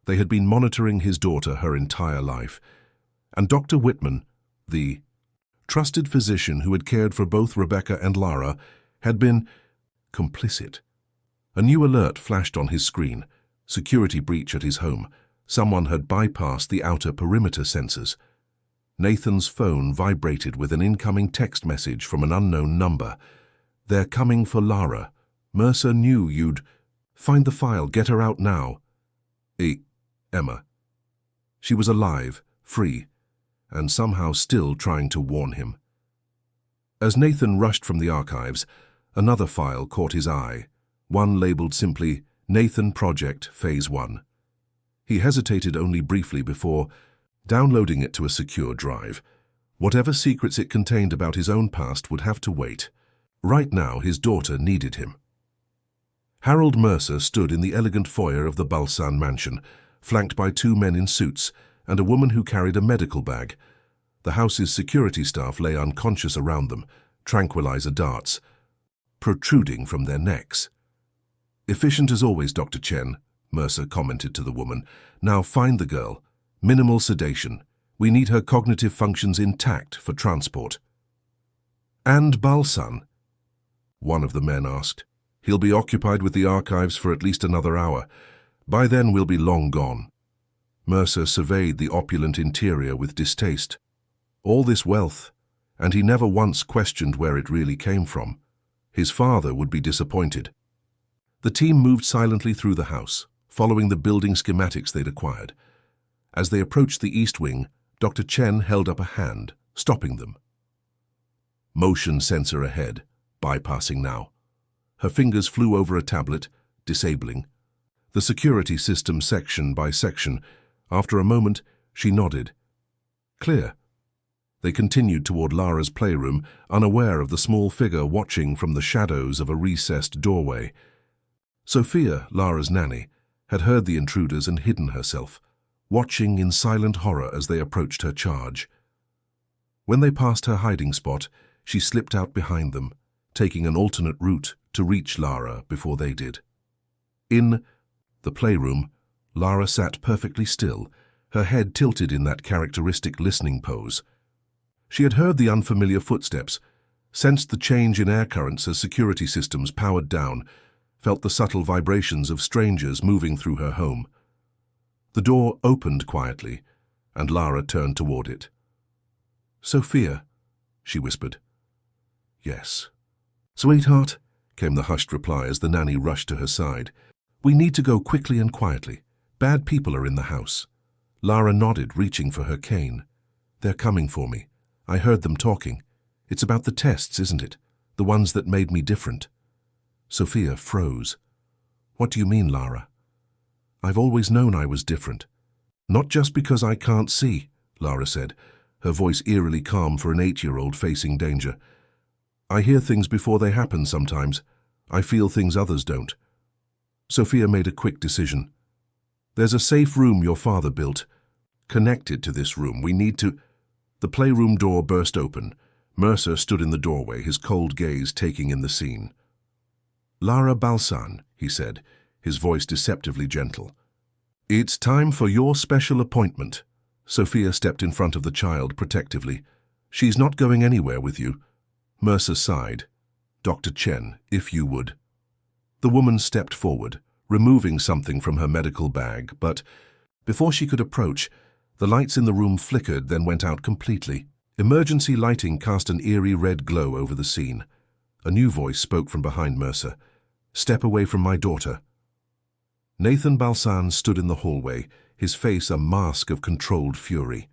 They had been monitoring his daughter her entire life, and Dr. Whitman, the trusted physician who had cared for both Rebecca and Lara, had been complicit. A new alert flashed on his screen. Security breach at his home. Someone had bypassed the outer perimeter sensors. Nathan's phone vibrated with an incoming text message from an unknown number. "They're coming for Lara. Mercer knew you'd find the file, get her out now." Emma. She was alive, free, and somehow still trying to warn him. As Nathan rushed from the archives, another file caught his eye, one labeled simply Nathan Project Phase 1. He hesitated only briefly before downloading it to a secure drive. Whatever secrets it contained about his own past would have to wait. Right now, his daughter needed him. Harold Mercer stood in the elegant foyer of the Balsan mansion, flanked by two men in suits and a woman who carried a medical bag. The house's security staff lay unconscious around them, tranquilizer darts protruding from their necks. "Efficient as always, Dr. Chen," Mercer commented to the woman. "Now find the girl. Minimal sedation. We need her cognitive functions intact for transport." "And Balsan?" one of the men asked. "He'll be occupied with the archives for at least another hour. By then we'll be long gone." Mercer surveyed the opulent interior with distaste. All this wealth, and he never once questioned where it really came from. His father would be disappointed. The team moved silently through the house, following the building schematics they'd acquired. As they approached the east wing, Dr. Chen held up a hand, stopping them. "Motion sensor ahead, bypassing now." Her fingers flew over a tablet, disabling the security system section by section. After a moment, she nodded. "Clear." They continued toward Lara's playroom, unaware of the small figure watching from the shadows of a recessed doorway. Sophia, Lara's nanny, had heard the intruders and hidden herself, watching in silent horror as they approached her charge. When they passed her hiding spot, she slipped out behind them, taking an alternate route to reach Lara before they did. In the playroom, Lara sat perfectly still, her head tilted in that characteristic listening pose. She had heard the unfamiliar footsteps, sensed the change in air currents as security systems powered down, felt the subtle vibrations of strangers moving through her home. The door opened quietly, and Lara turned toward it. "Sophia," she whispered. "Yes." "Sweetheart," came the hushed reply as the nanny rushed to her side. "We need to go quickly and quietly. Bad people are in the house." Lara nodded, reaching for her cane. "They're coming for me. I heard them talking. It's about the tests, isn't it? The ones that made me different." Sophia froze. "What do you mean, Lara?" "I've always known I was different. Not just because I can't see," Lara said, her voice eerily calm for an 8-year-old facing danger. "I hear things before they happen sometimes. I feel things others don't." Sophia made a quick decision. "There's a safe room your father built. Connected to this room, we need to—" The playroom door burst open. Mercer stood in the doorway, his cold gaze taking in the scene. "Lara Balsan," he said, his voice deceptively gentle. "It's time for your special appointment." Sophia stepped in front of the child protectively. "She's not going anywhere with you." Mercer sighed. "Dr. Chen, if you would." The woman stepped forward, removing something from her medical bag, but before she could approach, the lights in the room flickered, then went out completely. Emergency lighting cast an eerie red glow over the scene. A new voice spoke from behind Mercer. "Step away from my daughter." Nathan Balsan stood in the hallway, his face a mask of controlled fury.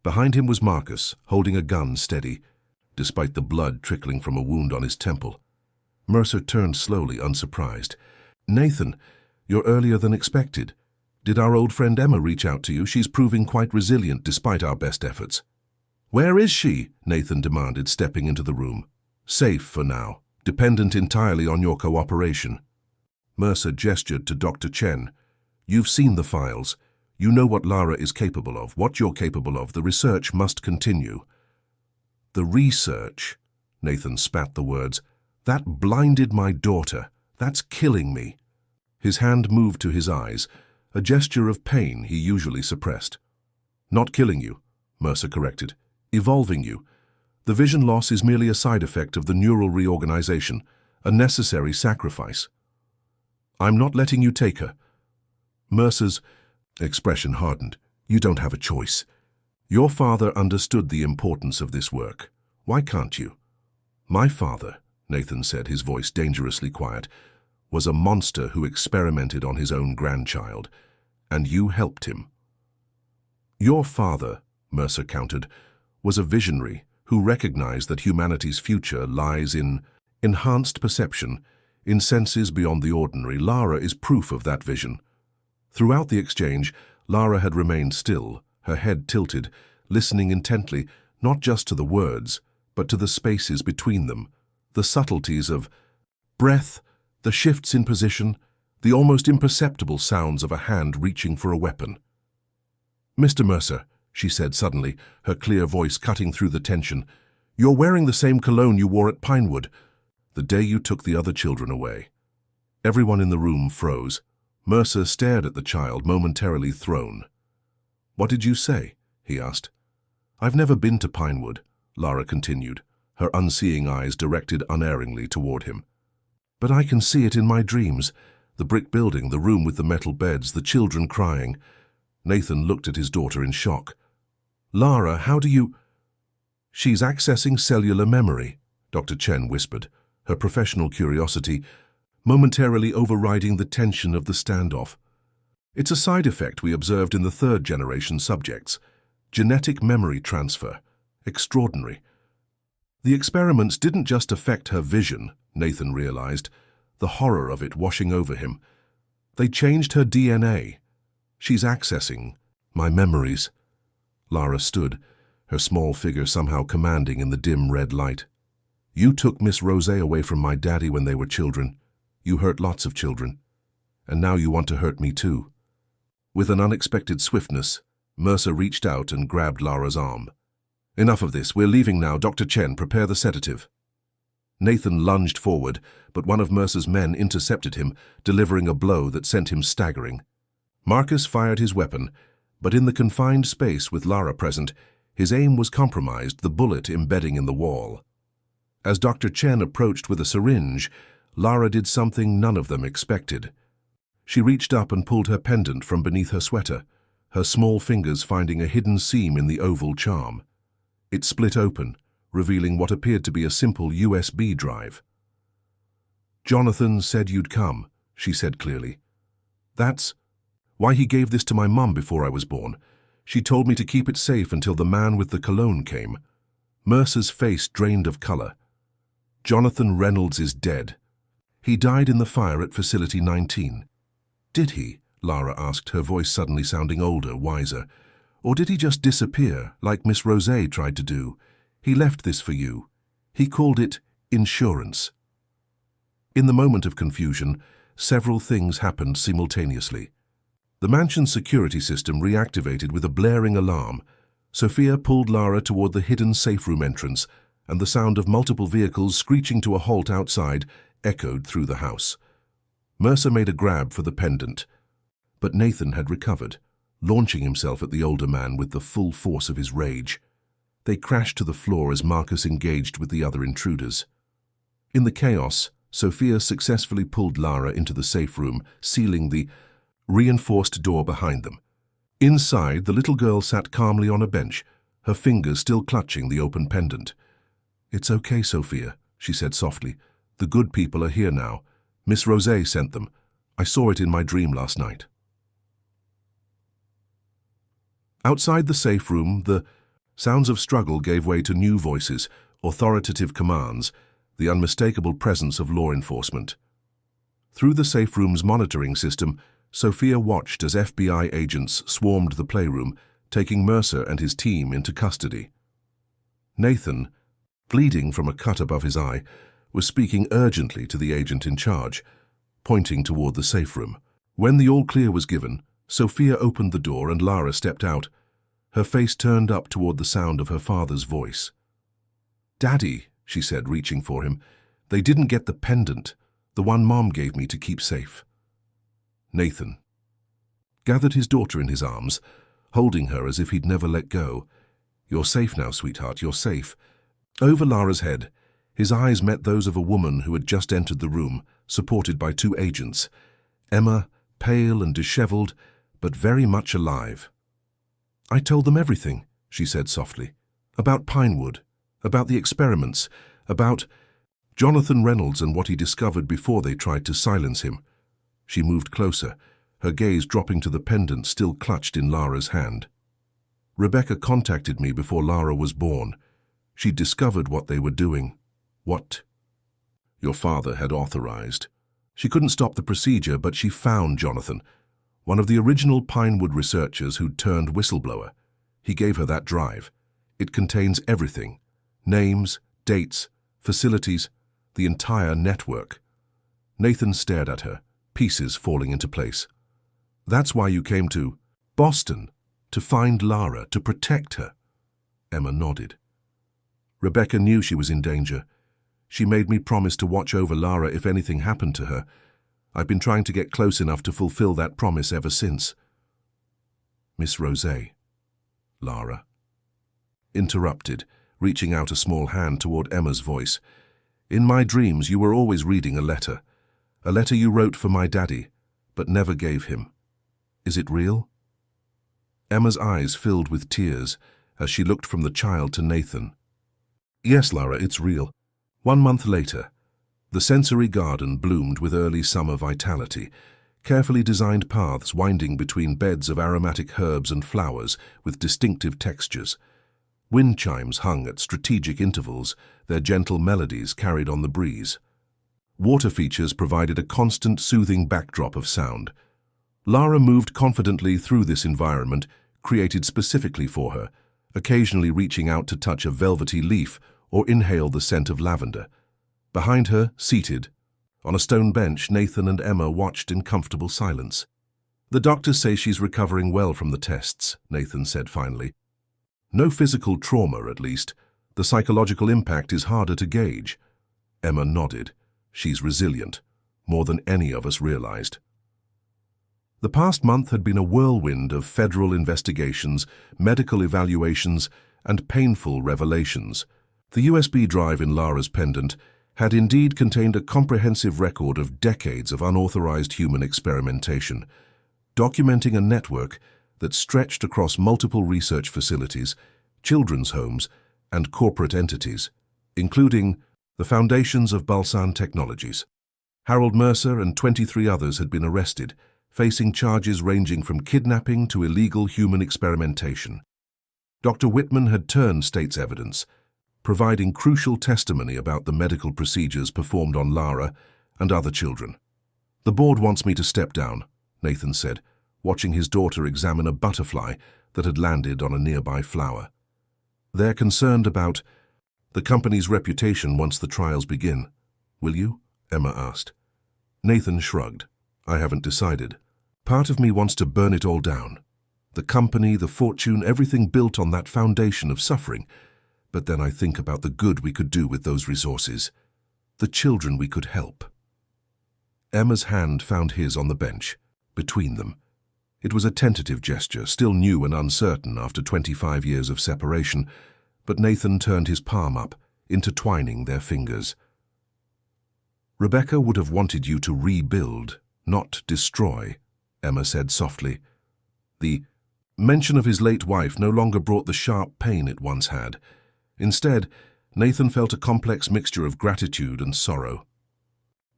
Behind him was Marcus, holding a gun steady, despite the blood trickling from a wound on his temple. Mercer turned slowly, unsurprised. "Nathan, you're earlier than expected. Did our old friend Emma reach out to you? She's proving quite resilient despite our best efforts." "Where is she?" Nathan demanded, stepping into the room. "Safe for now, dependent entirely on your cooperation." Mercer gestured to Dr. Chen. "You've seen the files. You know what Lara is capable of, what you're capable of. The research must continue." "The research," Nathan spat the words. "That blinded my daughter. That's killing me." His hand moved to his eyes, a gesture of pain he usually suppressed. "Not killing you," Mercer corrected. "Evolving you. The vision loss is merely a side effect of the neural reorganization, a necessary sacrifice." "I'm not letting you take her." Mercer's expression hardened. "You don't have a choice. Your father understood the importance of this work. Why can't you?" "My father," Nathan said, his voice dangerously quiet, "was a monster who experimented on his own grandchild, and you helped him." "Your father," Mercer countered, "was a visionary who recognized that humanity's future lies in enhanced perception, in senses beyond the ordinary. Lara is proof of that vision." Throughout the exchange, Lara had remained still, her head tilted, listening intently, not just to the words, but to the spaces between them, the subtleties of breath, the shifts in position, the almost imperceptible sounds of a hand reaching for a weapon. "Mr. Mercer," she said suddenly, her clear voice cutting through the tension, "you're wearing the same cologne you wore at Pinewood, the day you took the other children away." Everyone in the room froze. Mercer stared at the child, momentarily thrown. "What did you say?" he asked. "I've never been to Pinewood," Lara continued, her unseeing eyes directed unerringly toward him. "But I can see it in my dreams. The brick building, the room with the metal beds, the children crying." Nathan looked at his daughter in shock. "Lara, how do you—" "She's accessing cellular memory," Dr. Chen whispered, her professional curiosity momentarily overriding the tension of the standoff. "It's a side effect we observed in the third-generation subjects. Genetic memory transfer. Extraordinary." The experiments didn't just affect her vision, Nathan realized, the horror of it washing over him. They changed her DNA. "She's accessing my memories." Lara stood, her small figure somehow commanding in the dim red light. "You took Miss Rosé away from my daddy when they were children. You hurt lots of children. And now you want to hurt me too." With an unexpected swiftness, Mercer reached out and grabbed Lara's arm. "Enough of this. We're leaving now. Dr. Chen, prepare the sedative." Nathan lunged forward, but one of Mercer's men intercepted him, delivering a blow that sent him staggering. Marcus fired his weapon, but in the confined space with Lara present, his aim was compromised, the bullet embedding in the wall. As Dr. Chen approached with a syringe, Lara did something none of them expected. She reached up and pulled her pendant from beneath her sweater, her small fingers finding a hidden seam in the oval charm. It split open, revealing what appeared to be a simple USB drive. "Jonathan said you'd come," she said clearly. "That's why he gave this to my mum before I was born. She told me to keep it safe until the man with the cologne came." Mercer's face drained of color. "Jonathan Reynolds is dead. He died in the fire at Facility 19. "Did he?" Lara asked, her voice suddenly sounding older, wiser. "Or did he just disappear, like Miss Rosé tried to do? He left this for you. He called it insurance." In the moment of confusion, several things happened simultaneously. The mansion's security system reactivated with a blaring alarm. Sophia pulled Lara toward the hidden safe room entrance, and the sound of multiple vehicles screeching to a halt outside echoed through the house. Mercer made a grab for the pendant, but Nathan had recovered, launching himself at the older man with the full force of his rage. They crashed to the floor as Marcus engaged with the other intruders. In the chaos, Sophia successfully pulled Lara into the safe room, sealing the reinforced door behind them. Inside, the little girl sat calmly on a bench, her fingers still clutching the open pendant. "It's okay, Sophia," she said softly. "The good people are here now. Miss Rosé sent them. I saw it in my dream last night." Outside the safe room, the sounds of struggle gave way to new voices, authoritative commands, the unmistakable presence of law enforcement. Through the safe room's monitoring system, Sophia watched as FBI agents swarmed the playroom, taking Mercer and his team into custody. Nathan, bleeding from a cut above his eye, was speaking urgently to the agent in charge, pointing toward the safe room. When the all-clear was given, Sophia opened the door and Lara stepped out, her face turned up toward the sound of her father's voice. "Daddy," she said, reaching for him, "they didn't get the pendant, the one Mom gave me to keep safe." Nathan gathered his daughter in his arms, holding her as if he'd never let go. "You're safe now, sweetheart, you're safe." Over Lara's head, his eyes met those of a woman who had just entered the room, supported by two agents. Emma, pale and disheveled, but very much alive. "I told them everything," she said softly. "About Pinewood, about the experiments, about Jonathan Reynolds and what he discovered before they tried to silence him." She moved closer, her gaze dropping to the pendant still clutched in Lara's hand. "Rebecca contacted me before Lara was born. She discovered what they were doing. What your father had authorized. She couldn't stop the procedure, but she found Jonathan, one of the original Pinewood researchers who'd turned whistleblower. He gave her that drive. It contains everything: names, dates, facilities, the entire network." Nathan stared at her, pieces falling into place. "That's why you came to Boston, to find Lara, to protect her?" Emma nodded. "Rebecca knew she was in danger. She made me promise to watch over Lara if anything happened to her. I've been trying to get close enough to fulfill that promise ever since." "Miss Rosé," Lara interrupted, reaching out a small hand toward Emma's voice. "In my dreams you were always reading a letter you wrote for my daddy, but never gave him. Is it real?" Emma's eyes filled with tears as she looked from the child to Nathan. "Yes, Lara, it's real." 1 month later, the sensory garden bloomed with early summer vitality, carefully designed paths winding between beds of aromatic herbs and flowers with distinctive textures. Wind chimes hung at strategic intervals, their gentle melodies carried on the breeze. Water features provided a constant, soothing backdrop of sound. Lara moved confidently through this environment, created specifically for her, occasionally reaching out to touch a velvety leaf or inhale the scent of lavender. Behind her, seated on a stone bench, Nathan and Emma watched in comfortable silence. "The doctors say she's recovering well from the tests," Nathan said finally. "No physical trauma, at least. The psychological impact is harder to gauge." Emma nodded. She's resilient, more than any of us realized. The past month had been a whirlwind of federal investigations, medical evaluations, and painful revelations. The USB drive in Lara's pendant had indeed contained a comprehensive record of decades of unauthorized human experimentation, documenting a network that stretched across multiple research facilities, children's homes, and corporate entities, including the foundations of Balsan Technologies. Harold Mercer and 23 others had been arrested, facing charges ranging from kidnapping to illegal human experimentation. Dr. Whitman had turned state's evidence, providing crucial testimony about the medical procedures performed on Lara and other children. "The board wants me to step down," Nathan said, watching his daughter examine a butterfly that had landed on a nearby flower. "They're concerned about the company's reputation once the trials begin. Will you?" Emma asked. Nathan shrugged. "I haven't decided. Part of me wants to burn it all down. The company, the fortune, everything built on that foundation of suffering. But then I think about the good we could do with those resources, the children we could help." Emma's hand found his on the bench, between them. It was a tentative gesture, still new and uncertain after 25 years of separation, but Nathan turned his palm up, intertwining their fingers. "Rebecca would have wanted you to rebuild, not destroy," Emma said softly. The mention of his late wife no longer brought the sharp pain it once had. Instead, Nathan felt a complex mixture of gratitude and sorrow.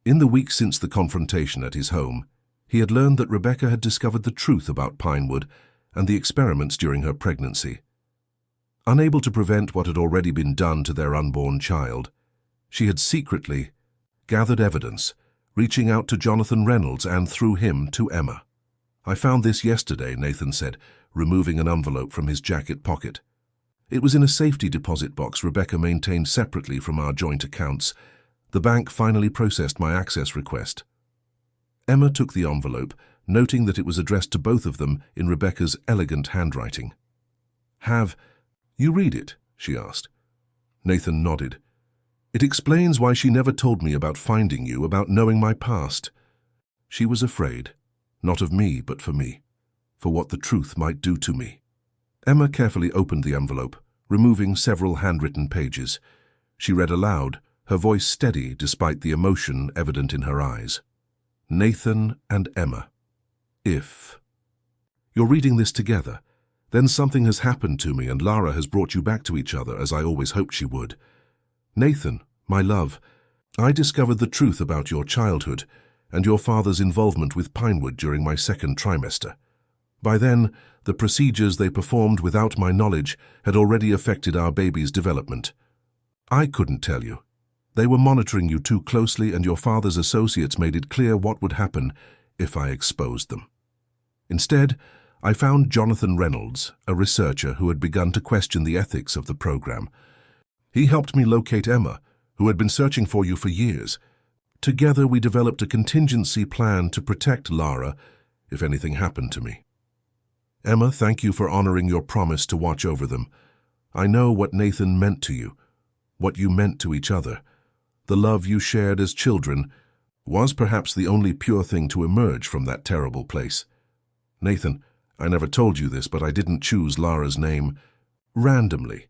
In the weeks since the confrontation at his home, he had learned that Rebecca had discovered the truth about Pinewood and the experiments during her pregnancy. Unable to prevent what had already been done to their unborn child, she had secretly gathered evidence, reaching out to Jonathan Reynolds and, through him, to Emma. "I found this yesterday," Nathan said, removing an envelope from his jacket pocket. "It was in a safety deposit box Rebecca maintained separately from our joint accounts. The bank finally processed my access request." Emma took the envelope, noting that it was addressed to both of them in Rebecca's elegant handwriting. "Have you read it?" she asked. Nathan nodded. "It explains why she never told me about finding you, about knowing my past. She was afraid, not of me, but for me, for what the truth might do to me." Emma carefully opened the envelope, removing several handwritten pages. She read aloud, her voice steady despite the emotion evident in her eyes. "Nathan and Emma. If you're reading this together, then something has happened to me and Lara has brought you back to each other as I always hoped she would. Nathan, my love, I discovered the truth about your childhood and your father's involvement with Pinewood during my second trimester. By then, the procedures they performed without my knowledge had already affected our baby's development. I couldn't tell you. They were monitoring you too closely, and your father's associates made it clear what would happen if I exposed them. Instead, I found Jonathan Reynolds, a researcher who had begun to question the ethics of the program. He helped me locate Emma, who had been searching for you for years. Together, we developed a contingency plan to protect Lara if anything happened to me. Emma, thank you for honoring your promise to watch over them. I know what Nathan meant to you, what you meant to each other. The love you shared as children was perhaps the only pure thing to emerge from that terrible place. Nathan, I never told you this, but I didn't choose Lara's name randomly.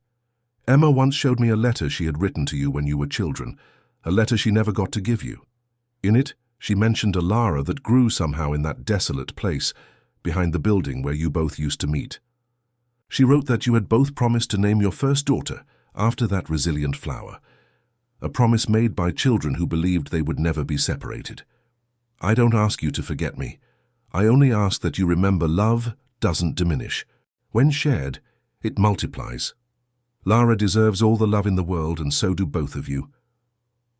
Emma once showed me a letter she had written to you when you were children, a letter she never got to give you. In it, she mentioned a Lara that grew somehow in that desolate place, behind the building where you both used to meet. She wrote that you had both promised to name your first daughter after that resilient flower, a promise made by children who believed they would never be separated. I don't ask you to forget me. I only ask that you remember love doesn't diminish. When shared, it multiplies. Lara deserves all the love in the world, and so do both of you.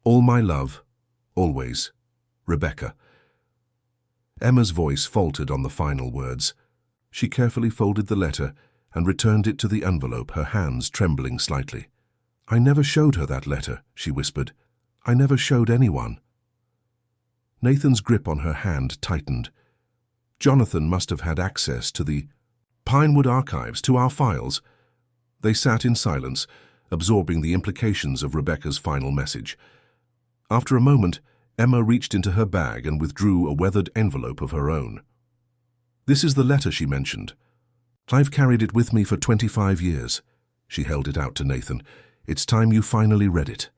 All my love, always, Rebecca. Emma's voice faltered on the final words. She carefully folded the letter and returned it to the envelope, her hands trembling slightly. I never showed her that letter, she whispered. I never showed anyone. Nathan's grip on her hand tightened. Jonathan must have had access to the Pinewood archives, to our files. They sat in silence, absorbing the implications of Rebecca's final message. After a moment, Emma reached into her bag and withdrew a weathered envelope of her own. "This is the letter," she mentioned. "I've carried it with me for 25 years. She held it out to Nathan. "It's time you finally read it."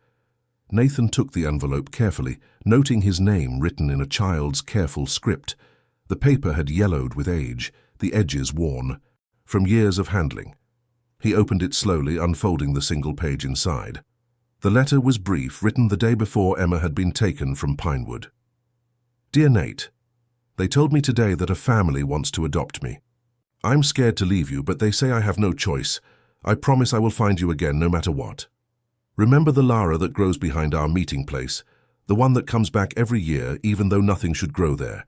Nathan took the envelope carefully, noting his name written in a child's careful script. The paper had yellowed with age, the edges worn, from years of handling. He opened it slowly, unfolding the single page inside. The letter was brief, written the day before Emma had been taken from Pinewood. "Dear Nate, they told me today that a family wants to adopt me. I'm scared to leave you, but they say I have no choice. I promise I will find you again no matter what. Remember the Lara that grows behind our meeting place, the one that comes back every year even though nothing should grow there.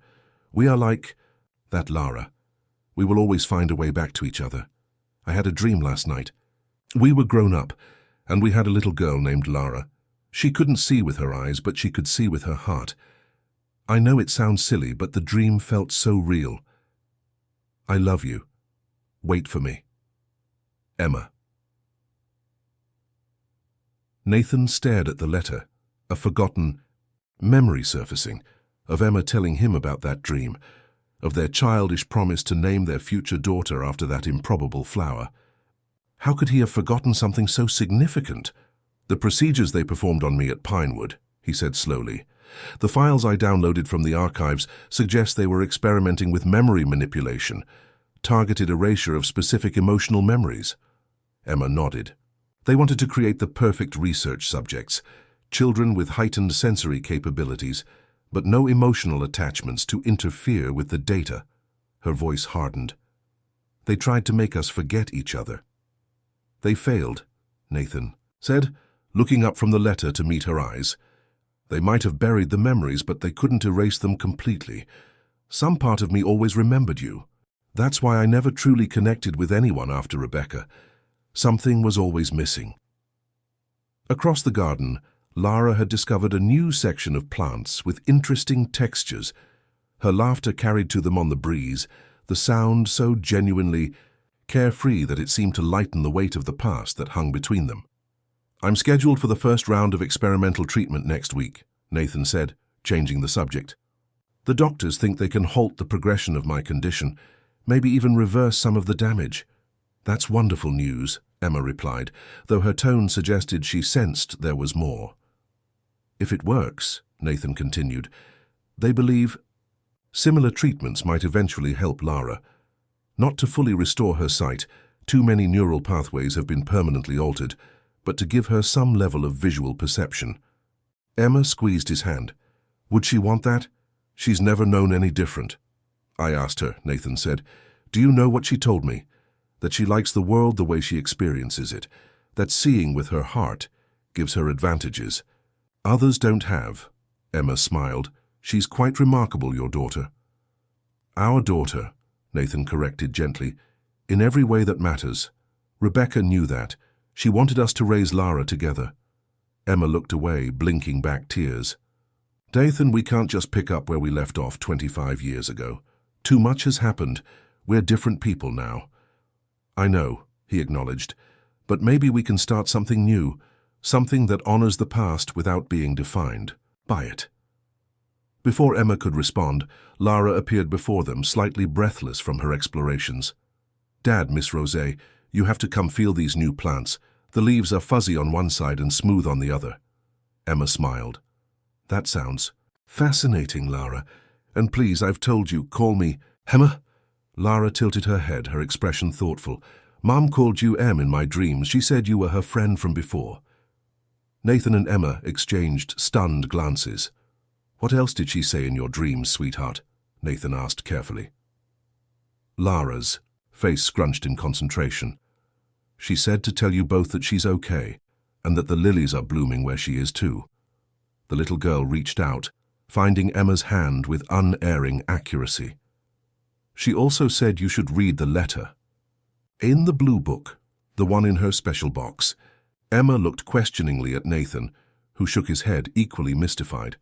We are like that Lara. We will always find a way back to each other. I had a dream last night. We were grown up, and we had a little girl named Lara. She couldn't see with her eyes, but she could see with her heart. I know it sounds silly, but the dream felt so real. I love you. Wait for me. Emma." Nathan stared at the letter, a forgotten memory surfacing of Emma telling him about that dream, of their childish promise to name their future daughter after that improbable flower. How could he have forgotten something so significant? "The procedures they performed on me at Pinewood," he said slowly. "The files I downloaded from the archives suggest they were experimenting with memory manipulation, targeted erasure of specific emotional memories." Emma nodded. "They wanted to create the perfect research subjects, children with heightened sensory capabilities, but no emotional attachments to interfere with the data." Her voice hardened. "They tried to make us forget each other." "They failed," Nathan said, looking up from the letter to meet her eyes. "They might have buried the memories, but they couldn't erase them completely. Some part of me always remembered you. That's why I never truly connected with anyone after Rebecca. Something was always missing." Across the garden, Lara had discovered a new section of plants with interesting textures. Her laughter carried to them on the breeze, the sound so genuinely carefree that it seemed to lighten the weight of the past that hung between them. "I'm scheduled for the first round of experimental treatment next week," Nathan said, changing the subject. "The doctors think they can halt the progression of my condition, maybe even reverse some of the damage." "That's wonderful news," Emma replied, though her tone suggested she sensed there was more. "If it works," Nathan continued, "they believe similar treatments might eventually help Lara. Not to fully restore her sight, too many neural pathways have been permanently altered, but to give her some level of visual perception." Emma squeezed his hand. "Would she want that? She's never known any different." "I asked her," Nathan said. "Do you know what she told me? That she likes the world the way she experiences it, that seeing with her heart gives her advantages others don't have." Emma smiled. "She's quite remarkable, your daughter." "Our daughter," Nathan corrected gently, "in every way that matters. Rebecca knew that. She wanted us to raise Lara together." Emma looked away, blinking back tears. "Nathan, we can't just pick up where we left off 25 years ago. Too much has happened. We're different people now." "I know," he acknowledged, "but maybe we can start something new, something that honors the past without being defined by it." Before Emma could respond, Lara appeared before them, slightly breathless from her explorations. "Dad, Miss Rosé, you have to come feel these new plants. The leaves are fuzzy on one side and smooth on the other." Emma smiled. "That sounds fascinating, Lara. And please, I've told you, call me Emma." Lara tilted her head, her expression thoughtful. "Mom called you Em in my dreams. She said you were her friend from before." Nathan and Emma exchanged stunned glances. "What else did she say in your dreams, sweetheart?" Nathan asked carefully. Lara's face scrunched in concentration. "She said to tell you both that she's okay, and that the lilies are blooming where she is too." The little girl reached out, finding Emma's hand with unerring accuracy. "She also said you should read the letter." In the blue book, the one in her special box, Emma looked questioningly at Nathan, who shook his head, equally mystified.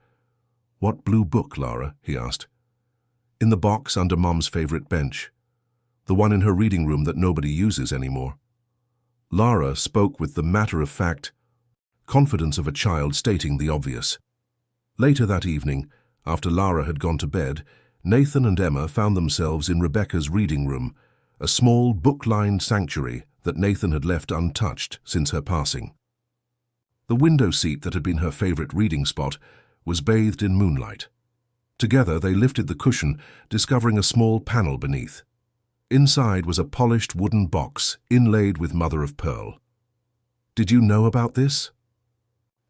"What blue book, Lara?" he asked. "In the box under Mom's favorite bench. The one in her reading room that nobody uses anymore." Lara spoke with the matter-of-fact confidence of a child stating the obvious. Later that evening, after Lara had gone to bed, Nathan and Emma found themselves in Rebecca's reading room, a small, book-lined sanctuary that Nathan had left untouched since her passing. The window seat that had been her favorite reading spot was bathed in moonlight. Together they lifted the cushion, discovering a small panel beneath. Inside was a polished wooden box inlaid with mother-of-pearl. "Did you know about this?"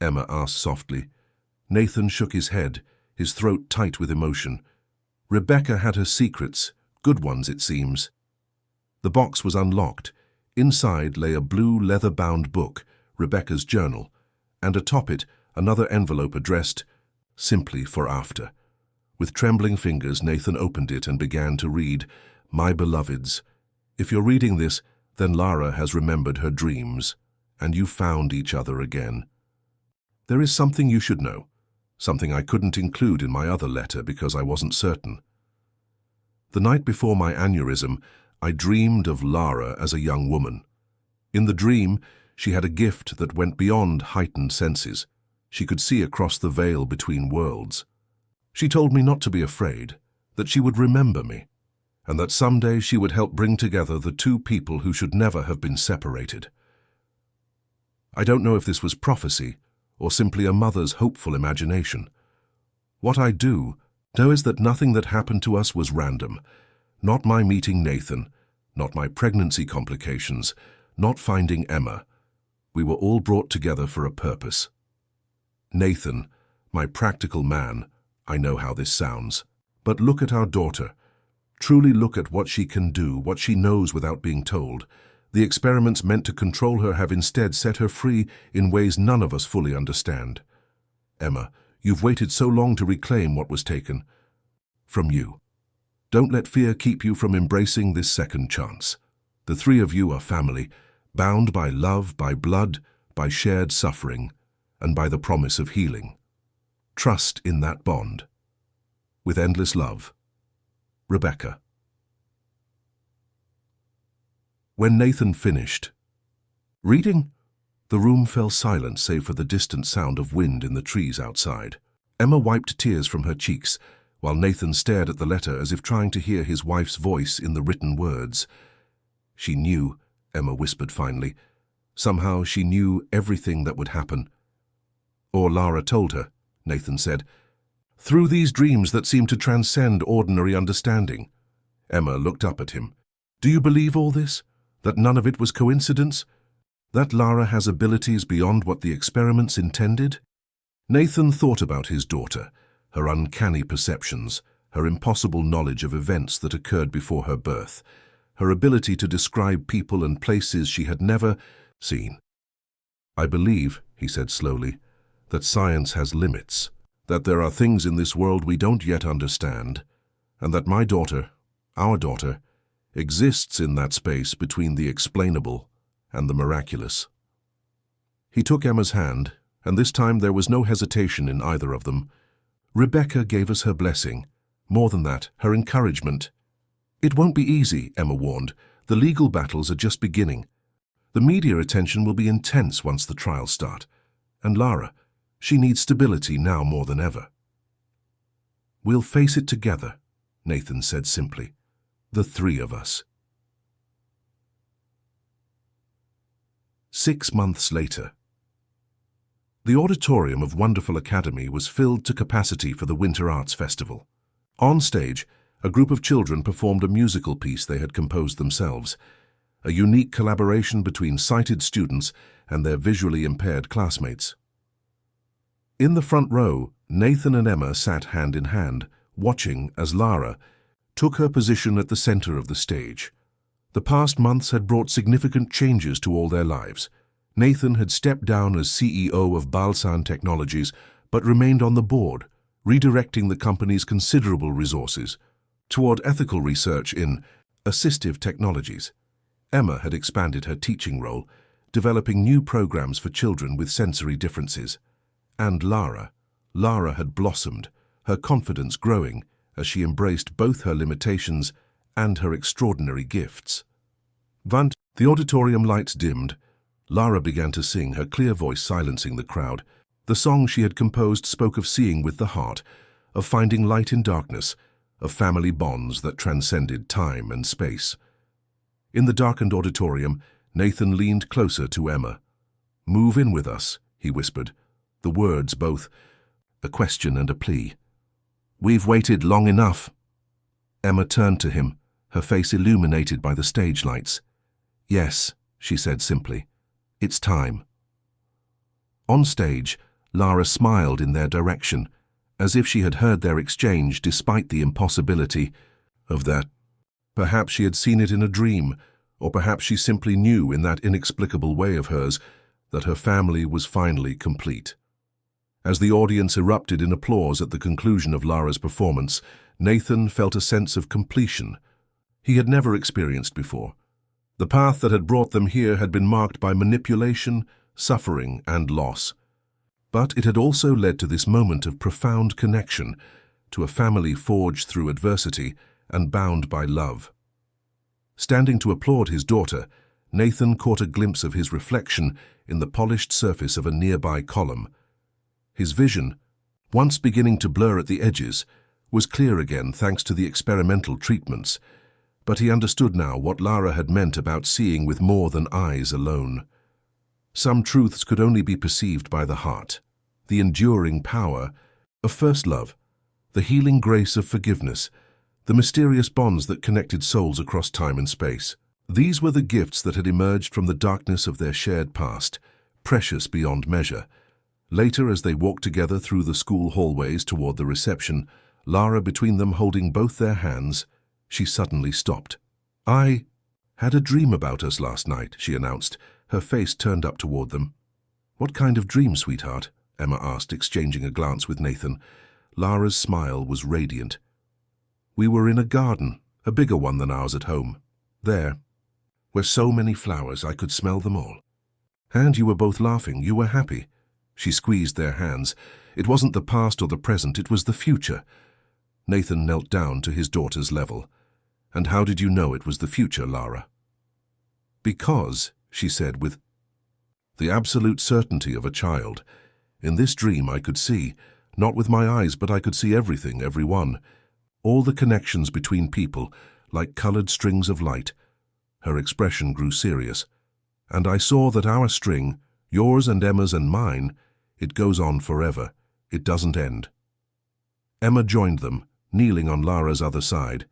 Emma asked softly. Nathan shook his head, his throat tight with emotion. Rebecca had her secrets, good ones it seems. The box was unlocked. Inside lay a blue leather-bound book, Rebecca's journal, and atop it another envelope addressed, "Simply for after." With trembling fingers, Nathan opened it and began to read, "My beloveds, if you're reading this, then Lara has remembered her dreams, and you found each other again. There is something you should know, something I couldn't include in my other letter because I wasn't certain. The night before my aneurysm, I dreamed of Lara as a young woman. In the dream, she had a gift that went beyond heightened senses. She could see across the veil between worlds. She told me not to be afraid, that she would remember me, and that someday she would help bring together the two people who should never have been separated. I don't know if this was prophecy or simply a mother's hopeful imagination. What I do know is that nothing that happened to us was random. Not my meeting Nathan, not my pregnancy complications, not finding Emma. We were all brought together for a purpose. Nathan, my practical man, I know how this sounds, but look at our daughter. Truly look at what she can do, what she knows without being told. The experiments meant to control her have instead set her free in ways none of us fully understand. Emma, you've waited so long to reclaim what was taken from you. Don't let fear keep you from embracing this second chance. The three of you are family, bound by love, by blood, by shared suffering, and by the promise of healing. Trust in that bond. With endless love, Rebecca. When Nathan finished reading, the room fell silent save for the distant sound of wind in the trees outside. Emma wiped tears from her cheeks, while Nathan stared at the letter as if trying to hear his wife's voice in the written words. She knew, Emma whispered finally. Somehow she knew everything that would happen. Or Lara told her, Nathan said, through these dreams that seem to transcend ordinary understanding. Emma looked up at him. Do you believe all this? That none of it was coincidence? That Lara has abilities beyond what the experiments intended? Nathan thought about his daughter, her uncanny perceptions, her impossible knowledge of events that occurred before her birth, her ability to describe people and places she had never seen. I believe, he said slowly, that science has limits, that there are things in this world we don't yet understand, and that my daughter, our daughter, exists in that space between the explainable and the miraculous. He took Emma's hand, and this time there was no hesitation in either of them. Rebecca gave us her blessing. More than that, her encouragement. It won't be easy, Emma warned. The legal battles are just beginning. The media attention will be intense once the trials start. And Lara, she needs stability now more than ever. We'll face it together, Nathan said simply. The three of us. 6 months later. The auditorium of Wonderful Academy was filled to capacity for the Winter Arts Festival. On stage, a group of children performed a musical piece they had composed themselves, a unique collaboration between sighted students and their visually impaired classmates. In the front row, Nathan and Emma sat hand in hand, watching as Lara took her position at the center of the stage. The past months had brought significant changes to all their lives. Nathan had stepped down as CEO of Balsan Technologies, but remained on the board, redirecting the company's considerable resources toward ethical research in assistive technologies. Emma had expanded her teaching role, developing new programs for children with sensory differences. And Lara had blossomed, her confidence growing as she embraced both her limitations and her extraordinary gifts. The auditorium lights dimmed. Lara began to sing, her clear voice silencing the crowd. The song she had composed spoke of seeing with the heart, of finding light in darkness, of family bonds that transcended time and space. In the darkened auditorium, Nathan leaned closer to Emma. "Move in with us," he whispered, the words both a question and a plea. "We've waited long enough." Emma turned to him, her face illuminated by the stage lights. "Yes," she said simply, "it's time." On stage, Lara smiled in their direction, as if she had heard their exchange despite the impossibility of that. Perhaps she had seen it in a dream, or perhaps she simply knew in that inexplicable way of hers that her family was finally complete. As the audience erupted in applause at the conclusion of Lara's performance, Nathan felt a sense of completion he had never experienced before. The path that had brought them here had been marked by manipulation, suffering, and loss. But it had also led to this moment of profound connection, to a family forged through adversity and bound by love. Standing to applaud his daughter, Nathan caught a glimpse of his reflection in the polished surface of a nearby column. His vision, once beginning to blur at the edges, was clear again thanks to the experimental treatments, but he understood now what Lara had meant about seeing with more than eyes alone. Some truths could only be perceived by the heart, the enduring power of first love, the healing grace of forgiveness, the mysterious bonds that connected souls across time and space. These were the gifts that had emerged from the darkness of their shared past, precious beyond measure. Later, as they walked together through the school hallways toward the reception, Lara between them holding both their hands, she suddenly stopped. "I had a dream about us last night," she announced, her face turned up toward them. "What kind of dream, sweetheart?" Emma asked, exchanging a glance with Nathan. Lara's smile was radiant. "We were in a garden, a bigger one than ours at home. There were so many flowers I could smell them all. And you were both laughing, you were happy." She squeezed their hands. It wasn't the past or the present, it was the future. Nathan knelt down to his daughter's level. "And how did you know it was the future, Lara?" "Because," she said with the absolute certainty of a child, "in this dream I could see, not with my eyes, but I could see everything, everyone. All the connections between people, like colored strings of light." Her expression grew serious. "And I saw that our string, yours and Emma's and mine, it goes on forever. It doesn't end." Emma joined them, kneeling on Lara's other side.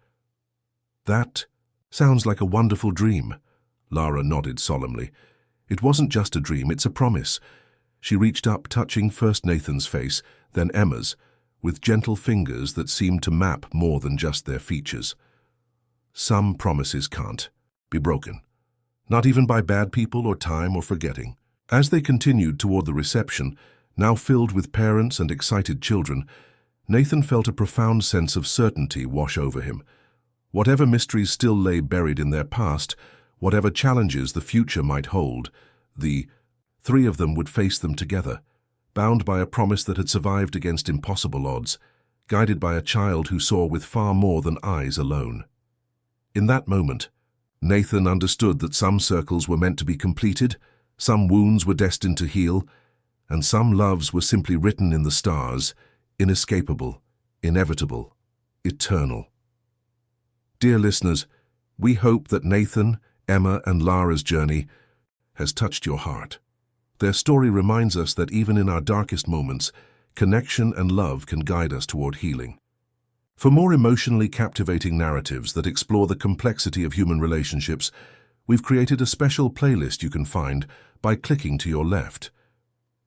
"That sounds like a wonderful dream." Lara nodded solemnly. "It wasn't just a dream, it's a promise." She reached up, touching first Nathan's face, then Emma's, with gentle fingers that seemed to map more than just their features. Some promises can't be broken, not even by bad people or time or forgetting. As they continued toward the reception, now filled with parents and excited children, Nathan felt a profound sense of certainty wash over him. Whatever mysteries still lay buried in their past, whatever challenges the future might hold, the three of them would face them together, bound by a promise that had survived against impossible odds, guided by a child who saw with far more than eyes alone. In that moment, Nathan understood that some circles were meant to be completed, some wounds were destined to heal, and some loves were simply written in the stars, inescapable, inevitable, eternal. Dear listeners, we hope that Nathan, Emma, and Lara's journey has touched your heart. Their story reminds us that even in our darkest moments, connection and love can guide us toward healing. For more emotionally captivating narratives that explore the complexity of human relationships, we've created a special playlist you can find by clicking to your left.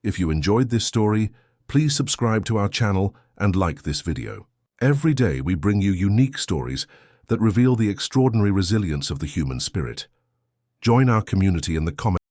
If you enjoyed this story, please subscribe to our channel and like this video. Every day we bring you unique stories that reveal the extraordinary resilience of the human spirit. Join our community in the comments